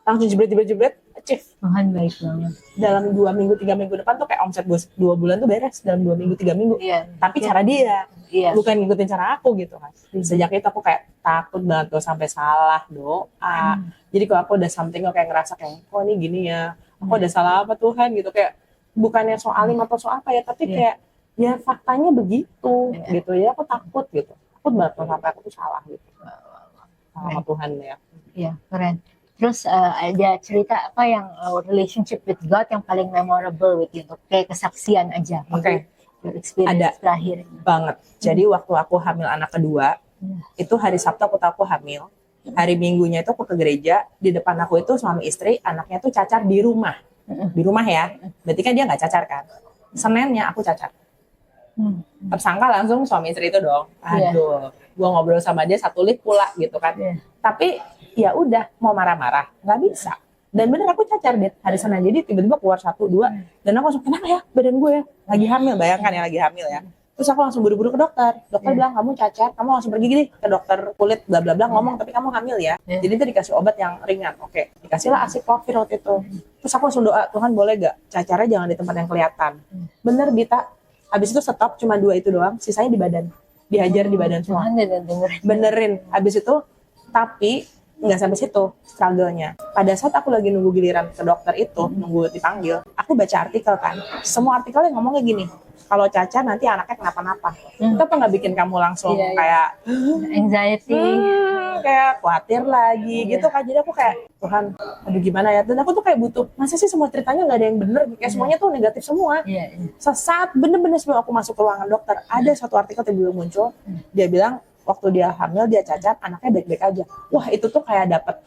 Langsung jebret, achieve. Tuhan baik banget. Dalam 2 minggu, 3 minggu depan tuh kayak omset gue 2 bulan tuh beres dalam 2 minggu, 3 minggu. Iya. Tapi cara dia, bukan ngikutin cara aku gitu kan. Sejak itu aku kayak takut banget tuh sampai salah doa. Jadi kalau aku udah something aku kayak ngerasa kayak, kok ini gini ya, aku udah salah apa Tuhan gitu, kayak bukannya soal alim atau soal apa ya, tapi kayak ya faktanya begitu gitu ya, aku takut gitu. Takut banget kalau sampai aku tuh salah gitu. Sama Tuhan ya. Iya, keren. Terus ada cerita apa yang relationship with God yang paling memorable with you? Kayak kesaksian aja. Oke. Your experience Ada. terakhir. Banget. Jadi waktu aku hamil anak kedua, itu hari Sabtu aku tahu aku hamil. Hari Minggunya itu aku ke gereja, di depan aku itu suami istri, anaknya tuh cacar di rumah. Di rumah ya. Berarti kan dia nggak cacar kan. Seninnya aku cacar. Tersangka langsung suami istri itu dong. Aduh, gua ngobrol sama dia 1 lift pula gitu kan. Tapi ya udah mau marah-marah nggak bisa. Dan bener aku cacar deh hari Senin, jadi tiba-tiba keluar 1, 2 dan aku langsung, kenapa ya badan gue ya lagi hamil, bayangkan ya lagi hamil ya. Terus aku langsung buru-buru ke dokter bilang kamu cacar, kamu langsung pergi gini ke dokter kulit bla bla bla, ngomong tapi kamu hamil ya. Jadi itu dikasih obat yang ringan, oke, dikasihlah acyclovir waktu itu. Terus aku langsung doa, Tuhan boleh gak cacarnya jangan di tempat yang kelihatan. Bener Bita, habis itu stop cuma 2 itu doang, sisanya di badan, dihajar di badan semua. Benerin habis itu. Tapi nggak sampai situ struggle-nya. Pada saat aku lagi nunggu giliran ke dokter itu, nunggu dipanggil, aku baca artikel kan. Semua artikelnya ngomongnya gini, kalau cacar nanti anaknya kenapa-napa. Itu apa nggak bikin kamu langsung kayak anxiety, kayak khawatir lagi gitu kan. Jadi aku kayak, Tuhan, aduh gimana ya. Dan aku tuh kayak butuh, masa sih semua ceritanya nggak ada yang bener, kayak semuanya tuh negatif semua. Sesaat bener-bener sebelum aku masuk ke ruangan dokter, ada satu artikel yang belum muncul, dia bilang waktu dia hamil, dia cacat, anaknya baik-baik aja. Wah, itu tuh kayak dapet,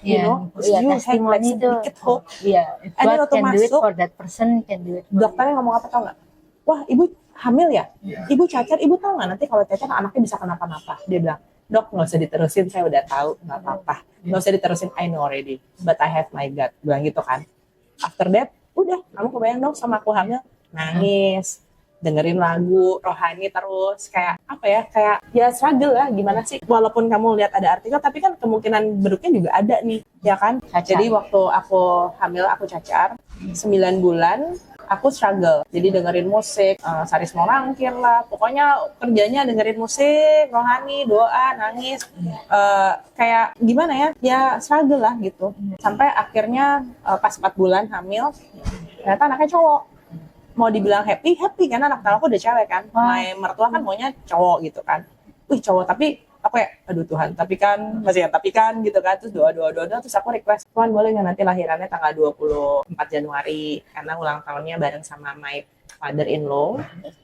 testimoni tuh. sedikit hope. If God can do it for that person, can do it for dokternya ngomong apa tau gak? Wah, ibu hamil ya? Ibu cacat, ibu tahu gak nanti kalau cacat anaknya bisa kenapa-napa? Dia bilang, dok gak usah diterusin, saya udah tahu, gak apa-apa. Gak usah diterusin, I know already, but I have my God. Bilang gitu kan. After that, udah, kamu kebayang dong sama aku hamil, nangis, dengerin lagu rohani terus, kayak apa ya, kayak ya struggle lah, gimana sih, walaupun kamu lihat ada artikel tapi kan kemungkinan buruknya juga ada nih ya kan. Jadi waktu aku hamil aku cacar 9 bulan aku struggle, jadi dengerin musik, Saris mau rangkir lah, pokoknya kerjanya dengerin musik rohani, doa, nangis, kayak gimana ya, ya struggle lah gitu, sampai akhirnya pas 4 bulan hamil ternyata anaknya cowok. Mau dibilang happy karena anak pertama aku udah cewek kan. My mertua kan maunya cowok gitu kan. Wih cowok, tapi aku kayak aduh Tuhan, tapi kan masih ya tapi kan gitu kan. Terus doa terus aku request, Tuhan boleh nggak nanti lahirannya tanggal 24 Januari karena ulang tahunnya bareng sama my father in law.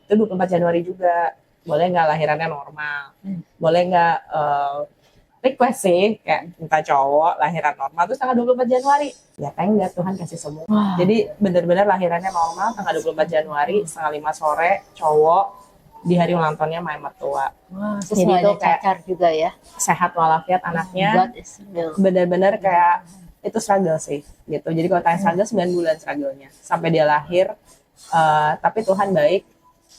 Itu 24 Januari juga. Boleh nggak lahirannya normal? Boleh nggak request sih kayak minta cowok lahiran normal terus tanggal 24 Januari. Ya kan enggak, Tuhan kasih semua. Jadi benar-benar lahirannya normal tanggal 24 Januari setengah 5 sore, cowok, di hari ulang tahunnya my mertua. Terus jadi itu cacar juga ya. Sehat walafiat anaknya. Benar-benar kayak itu struggle sih gitu. Jadi kalau tanya struggle 9 bulan struggle-nya sampai dia lahir. Tapi Tuhan baik.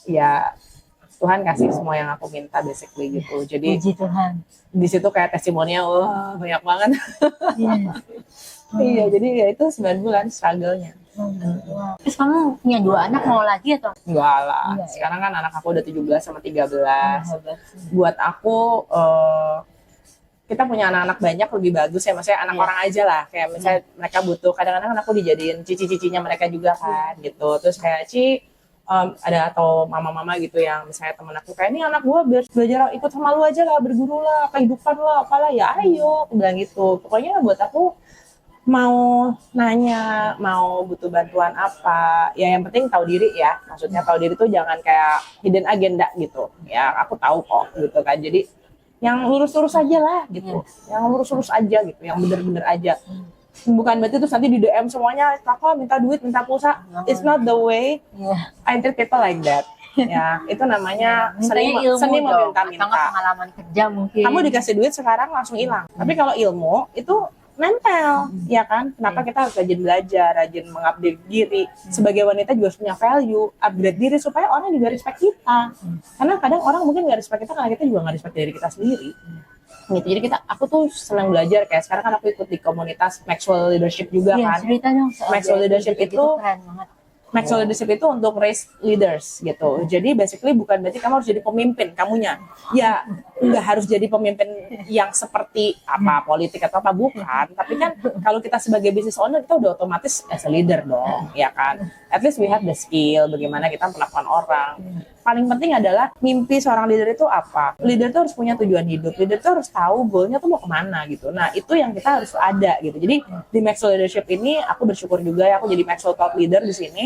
Ya Tuhan kasih semua yang aku minta basically gitu. Jadi puji Tuhan. Di situ kayak testimoninya banyak banget. Iya, jadi ya itu 9 bulan struggle-nya. Terus kamu punya 2 anak, mau lagi atau? Enggak lah. Sekarang kan anak aku udah 17 sama 13. Buat aku kita punya anak-anak banyak lebih bagus ya, maksudnya anak orang aja lah. Kayak misalnya mereka butuh, kadang-kadang aku dijadiin cici-cicinya mereka juga kan gitu. Terus kayak ada atau mama-mama gitu yang misalnya temen aku kayak, ini anak gue belajar ikut sama lu aja lah, berguru lah, kehidupan lah, apalah, ya ayo, aku bilang gitu. Pokoknya buat aku mau nanya, mau butuh bantuan apa, ya yang penting tahu diri ya. Maksudnya tahu diri tuh jangan kayak hidden agenda gitu. Ya aku tahu kok gitu kan. Jadi yang lurus-lurus aja lah gitu, yang lurus-lurus aja gitu, yang bener-bener aja. Bukan berarti terus nanti di DM semuanya kakak minta duit, minta pulsa. It's not the way I treat people like that. Ya, itu namanya seni meminta-minta. Pengalaman kerja mungkin. Kamu dikasih duit sekarang langsung hilang. Tapi kalau ilmu itu nempel, ya kan? Kenapa kita harus rajin belajar, rajin mengupdate diri. Sebagai wanita juga harus punya value, upgrade diri supaya orang juga respect kita. Karena kadang orang mungkin nggak respect kita karena kita juga nggak respect diri kita sendiri. Gitu. Jadi aku tuh senang belajar, kayak sekarang kan aku ikut di komunitas Maxwell Leadership juga kan. Cerita dong. Maxwell Leadership itu keren banget. Maxwell Leadership itu untuk raise leaders gitu. Jadi basically bukan berarti kamu harus jadi pemimpin kamunya. Ya nggak harus jadi pemimpin yang seperti apa politik atau apa, bukan. Tapi kan kalau kita sebagai business owner kita udah otomatis as a leader dong, ya kan. At least we have the skill bagaimana kita memperlakukan orang. Paling penting adalah mimpi seorang leader itu apa. Leader itu harus punya tujuan hidup. Leader itu harus tahu goalnya tuh mau kemana gitu. Nah itu yang kita harus ada gitu. Jadi di Maxwell Leadership ini aku bersyukur juga ya aku jadi Maxwell Top Leader di sini.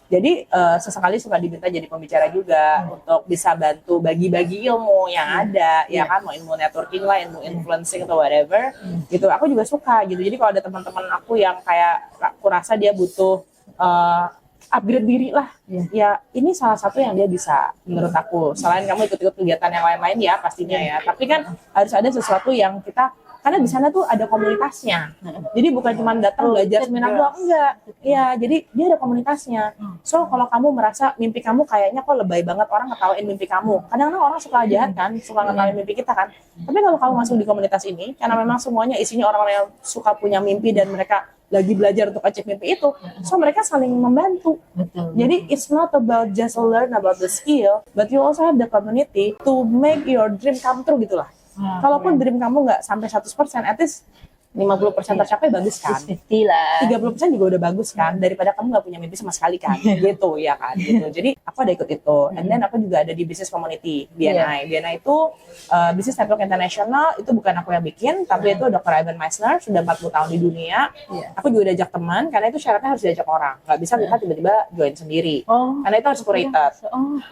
Jadi sesekali suka diminta jadi pembicara juga untuk bisa bantu bagi-bagi ilmu yang ada, ya kan, mau ilmu networking lah, ilmu influencing atau whatever, gitu. Aku juga suka gitu. Jadi kalau ada teman-teman aku yang kayak aku rasa dia butuh upgrade diri lah, ya ini salah satu yang dia bisa menurut aku. Selain kamu ikut-ikut kegiatan yang lain-lain ya pastinya ya, tapi kan harus ada sesuatu yang kita, karena di sana tuh ada komunitasnya. Jadi bukan cuma datang belajar seminar doang, enggak. Ya, jadi dia ada komunitasnya. So kalau kamu merasa mimpi kamu kayaknya kok lebay banget, orang ngetawain mimpi kamu. Kadang-kadang orang suka jahat kan, suka ngetawain mimpi kita kan. Tapi kalau kamu masuk di komunitas ini, karena memang semuanya isinya orang-orang yang suka punya mimpi dan mereka lagi belajar untuk achieve mimpi itu, so mereka saling membantu. Jadi it's not about just learn about the skill, but you also have the community to make your dream come true gitulah. Kalaupun dream kamu nggak sampai 100%, at least 50% tercapai bagus kan? 50 lah. 30% juga udah bagus kan? Daripada kamu nggak punya mimpi sama sekali kan? Gitu ya kan? Gitu. Jadi aku ada ikut itu. And then aku juga ada di business community, BNI. BNI itu Business Network International, itu bukan aku yang bikin, tapi itu Dr. Ivan Meisner, sudah 40 tahun di dunia. Aku juga diajak teman, karena itu syaratnya harus diajak orang. Nggak bisa kita tiba-tiba join sendiri. Karena itu harus curated.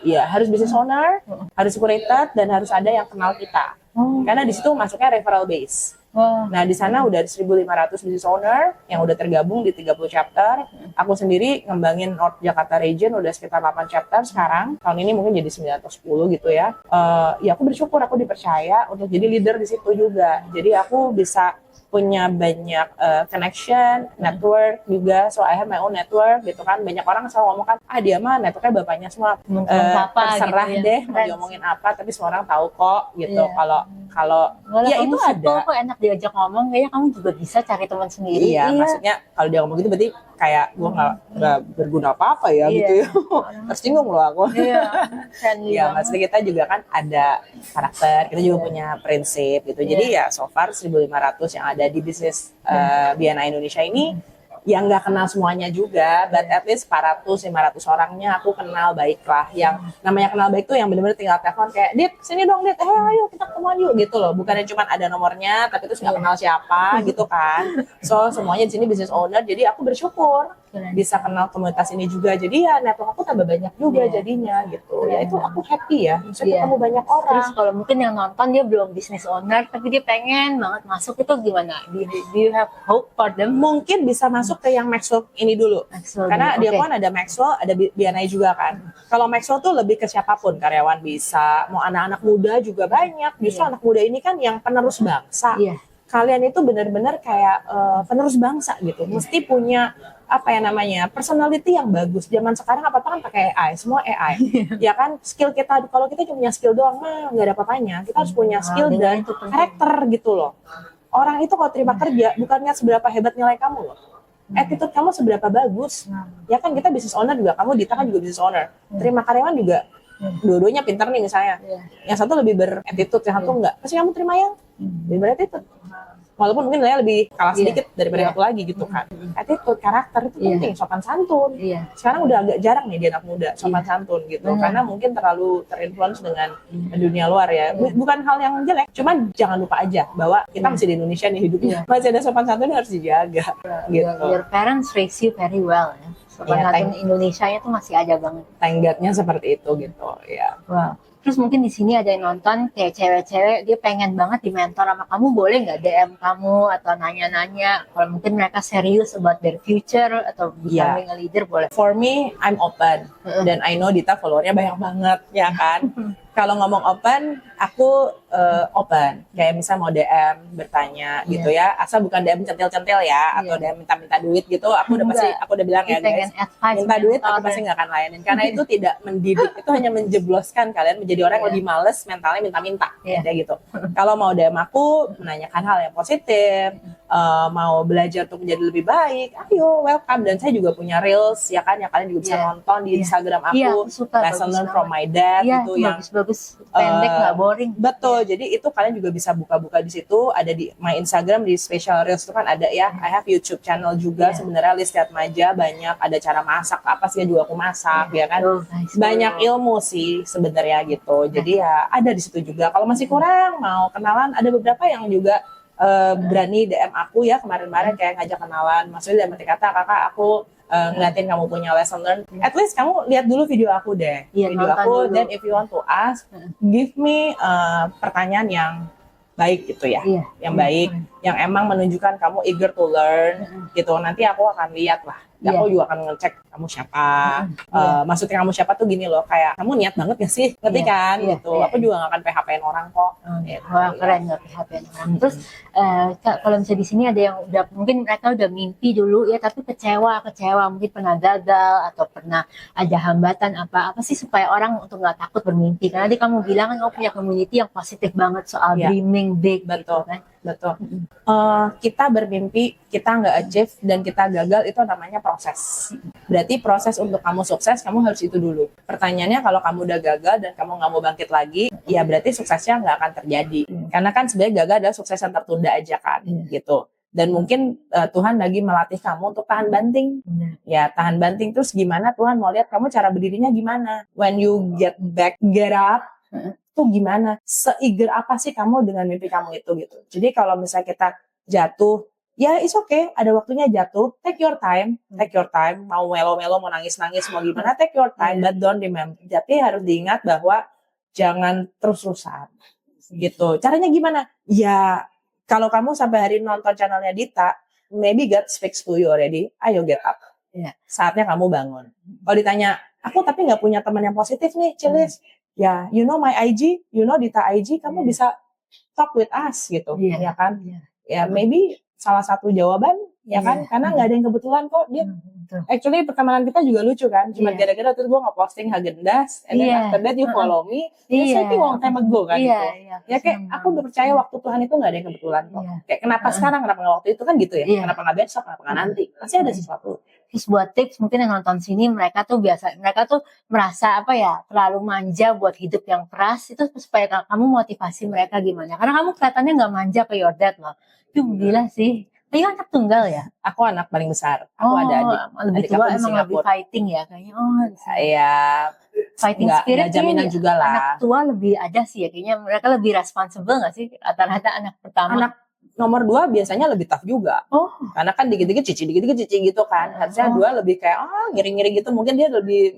Iya, harus business owner, harus curated, dan harus ada yang kenal kita. Karena di situ masuknya referral base. Nah di sana udah ada 1.500 business owner yang udah tergabung di 30 chapter. Aku sendiri ngembangin North Jakarta region udah sekitar 8 chapter sekarang. Tahun ini mungkin jadi 9 atau 10 gitu ya. Ya aku bersyukur aku dipercaya untuk jadi leader di situ juga. Jadi aku bisa punya banyak connection, network juga. So I have my own network gitu kan. Banyak orang selalu ngomong kan, dia mah networknya bapaknya semua. Terserah gitu ya, deh mau diomongin apa, tapi semua orang tahu kok gitu. Kalau ya itu ada. Kok enak diajak ngomong, kayaknya kamu juga bisa cari teman sendiri. Iya, maksudnya kalau dia ngomong gitu berarti kayak gue nggak berguna apa-apa ya gitu ya. Tersinggung loh aku. Iya, maksudnya kita juga kan ada karakter, kita juga punya prinsip gitu. Jadi ya so far 1.500 yang ada di bisnis BNI Indonesia ini yang nggak kenal semuanya juga, but at least 400-500 orangnya aku kenal baik lah. Yang namanya kenal baik tuh yang benar-benar tinggal telepon kayak, Dit, sini dong Dit, ayo kita ketemuan yuk gitu loh. Bukannya cuma ada nomornya, tapi terus nggak kenal siapa gitu kan. So semuanya di sini business owner, jadi aku bersyukur bisa kenal komunitas ini juga. Jadi ya network aku tambah banyak juga jadinya gitu. Ya itu aku happy ya, bisa ketemu banyak orang. Terus kalau mungkin yang nonton dia belum business owner, tapi dia pengen banget masuk, itu gimana? Do you have hope for them? Mungkin bisa masuk ke yang Maxwell ini dulu. Karena dia kan ada Maxwell, ada BNI juga kan. Kalau Maxwell tuh lebih ke siapapun, karyawan bisa, mau anak-anak muda juga banyak. Justru anak muda ini kan yang penerus bangsa. Kalian itu benar-benar kayak penerus bangsa gitu. Mesti punya apa ya namanya, personality yang bagus. Zaman sekarang apa-apa kan pakai AI, semua AI. Ya kan, skill kita, kalau kita cuma punya skill doang mah nggak ada apa-apanya. Kita harus punya skill dan karakter gitu loh. Orang itu kalau terima kerja bukannya seberapa hebat nilai kamu loh. Attitude kamu seberapa bagus. Ya kan, kita business owner juga, kamu Dita kan juga business owner. Terima karyawan juga dua-duanya pintar nih misalnya. Yang satu lebih ber-attitude, yang satu enggak. Pasti kamu terima yang lebih ber-attitude. Walaupun mungkin nilainya lebih kalah sedikit daripada satu lagi gitu kan. Attitude, karakter itu penting, sopan santun. Sekarang udah agak jarang nih di anak muda sopan santun gitu. Karena mungkin terlalu terinfluence dengan dunia luar ya. Bukan hal yang jelek, cuman jangan lupa aja bahwa kita masih di Indonesia nih hidupnya. Masih ada sopan santun yang harus dijaga gitu. Your parents raise you very well ya. Sopan santun Indonesia itu masih ada banget. Thank God-nya seperti itu gitu ya. Wow. Terus mungkin di sini ada yang nonton kayak cewek-cewek dia pengen banget di mentor sama kamu, boleh nggak DM kamu atau nanya-nanya kalau mungkin mereka serius about their future atau becoming a leader, boleh. For me, I'm open. Dan I know Dita followernya banyak banget, ya kan? Kalau ngomong open, aku open. Kayak misalnya mau DM, bertanya gitu ya. Asal bukan DM centil-centil ya, atau DM minta-minta duit gitu. Aku udah bilang ya guys, minta duit aku pasti nggak akan layanin. Karena itu tidak mendidik, itu hanya menjebloskan kalian menjadi orang yang lebih males, mentalnya minta-minta. Kayak gitu. Kalau mau DM aku, menanyakan hal yang positif, mau belajar untuk menjadi lebih baik, ayo welcome. Dan saya juga punya reels, ya kan, yang kalian juga bisa nonton di Instagram aku. Lesson learn from my dad, itu yang bagus, pendek, nggak boring. Betul, jadi itu kalian juga bisa buka-buka di situ. Ada di my Instagram, di special reels itu kan ada ya. I have YouTube channel juga sebenarnya, Listiat Maja, banyak. Ada cara masak apa sih, juga aku masak ya kan. Banyak ilmu sih sebenarnya gitu. Jadi ya ada di situ juga. Kalau masih kurang mau kenalan, ada beberapa yang juga berani DM aku ya kemarin-kemarin kayak ngajak kenalan. Maksudnya dalam arti kata, kakak aku ngeliatin kamu punya lesson learn, at least kamu lihat dulu video aku deh, video aku, then if you want to ask, give me pertanyaan yang baik gitu ya, yang baik, yang emang menunjukkan kamu eager to learn gitu. Nanti aku akan lihat lah. Aku juga akan ngecek kamu siapa. Maksudnya kamu siapa tuh gini loh, kayak kamu niat banget gak sih, ngerti kan gitu. Aku juga gak akan PHP-in orang kok. Wah, keren nggak PHP-in orang. Terus Kak, kalau misalnya di sini ada yang udah mungkin mereka udah mimpi dulu ya, tapi kecewa, mungkin pernah gagal atau pernah ada hambatan apa sih supaya orang untuk nggak takut bermimpi. Karena tadi kamu bilang kan kamu punya community yang positif banget soal dreaming big. Betul, gitu, kan? Betul. Kita bermimpi, kita nggak achieve, dan kita gagal, itu namanya proses. Berarti proses untuk kamu sukses, kamu harus itu dulu. Pertanyaannya, kalau kamu udah gagal dan kamu nggak mau bangkit lagi, ya berarti suksesnya nggak akan terjadi. Karena kan sebenarnya gagal adalah sukses yang tertunda aja kan, gitu. Dan mungkin Tuhan lagi melatih kamu untuk tahan banting. Ya, tahan banting terus gimana Tuhan mau lihat kamu cara berdirinya gimana. When you get up, tuh gimana, se-eager apa sih kamu dengan mimpi kamu itu gitu. Jadi kalau misalnya kita jatuh, ya it's okay, ada waktunya jatuh, take your time, mau melo-melo, mau nangis-nangis, mau gimana, take your time, but don't remember. Jadi harus diingat bahwa jangan terus-terusan gitu. Caranya gimana? Ya kalau kamu sampai hari nonton channelnya Dita, maybe God speaks to you already, ayo get up. Saatnya kamu bangun. Kalau ditanya, aku tapi nggak punya teman yang positif nih, Cilis. Ya, you know my IG, you know Dita IG, kamu bisa talk with us gitu, ya kan? Ya, maybe salah satu jawaban, ya kan? Karena nggak ada yang kebetulan kok. Dia, actually pertemanan kita juga lucu kan? Cuma gara-gara terus gue nge-posting Häagen-Dazs, and then after that you follow me, it's like long time ago kan gitu. Ya kayak aku udah percaya waktu Tuhan itu nggak ada yang kebetulan kok. Kayak kenapa sekarang, kenapa nggak waktu itu kan gitu ya? Kenapa nggak besok, kenapa nggak nanti? Pasti ada sesuatu. Terus buat tips mungkin yang nonton sini, mereka tuh merasa terlalu manja buat hidup yang keras, itu supaya kamu motivasi mereka gimana? Karena kamu kelihatannya nggak manja ke your dad loh. Itu gila sih. Tapi kan anak tunggal ya? Aku anak paling besar. Aku ada adik. Lebih tua emang lebih fighting ya kayaknya. Iya. Fighting spirit jaminan juga lah. Anak tua lebih ada sih ya. Kayaknya mereka lebih responsible nggak sih? Rata-rata anak pertama. Anak nomor 2 biasanya lebih tough juga. Karena kan dikit-dikit cici gitu kan. Harusnya 2 lebih kayak ngiri-ngiri gitu. Mungkin dia lebih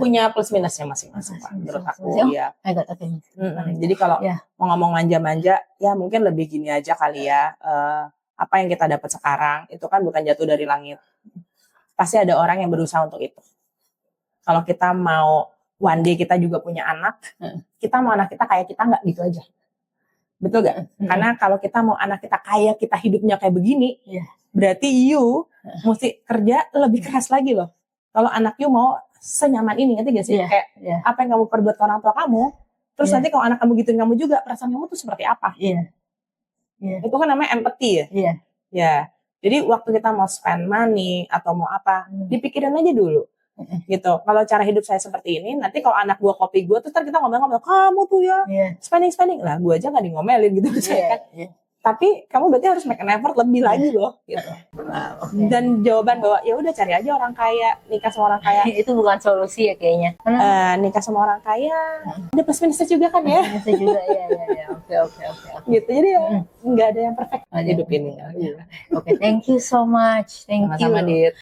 punya plus minusnya masing-masing menurut aku. Ya. Jadi kalau mau ngomong manja-manja, ya mungkin lebih gini aja kali ya. Apa yang kita dapat sekarang itu kan bukan jatuh dari langit. Pasti ada orang yang berusaha untuk itu. Kalau kita mau one day kita juga punya anak, kita mau anak kita kayak kita nggak gitu aja. Betul gak? Karena kalau kita mau anak kita kayak kita hidupnya kayak begini, berarti you mesti kerja lebih keras lagi loh. Kalau anak you mau senyaman ini, ngerti gak sih? Kayak apa yang kamu perbuat ke orang tua kamu, terus nanti kalau anak kamu gituin kamu juga, perasaan kamu tuh seperti apa? Itu kan namanya empathy ya? Ya. Jadi waktu kita mau spend money atau mau apa, dipikirin aja dulu. Gitu. Kalau cara hidup saya seperti ini, nanti kalau anak gua copy gua, terus kita ngomel-ngomel, kamu tuh ya spending lah, gua aja nggak ngomelin gitu kan. Tapi kamu berarti harus make an effort lebih lagi loh gitu. Dan jawaban bahwa ya udah cari aja orang kaya, nikah sama orang kaya itu bukan solusi ya kayaknya. Nikah sama orang kaya ada plus minusnya juga kan ya. Minusnya juga ya. Oke. Gitu. Jadi ya nggak ada yang perfect hidup ini. Oke, thank you so much. Thank you. Sama-sama, Dit.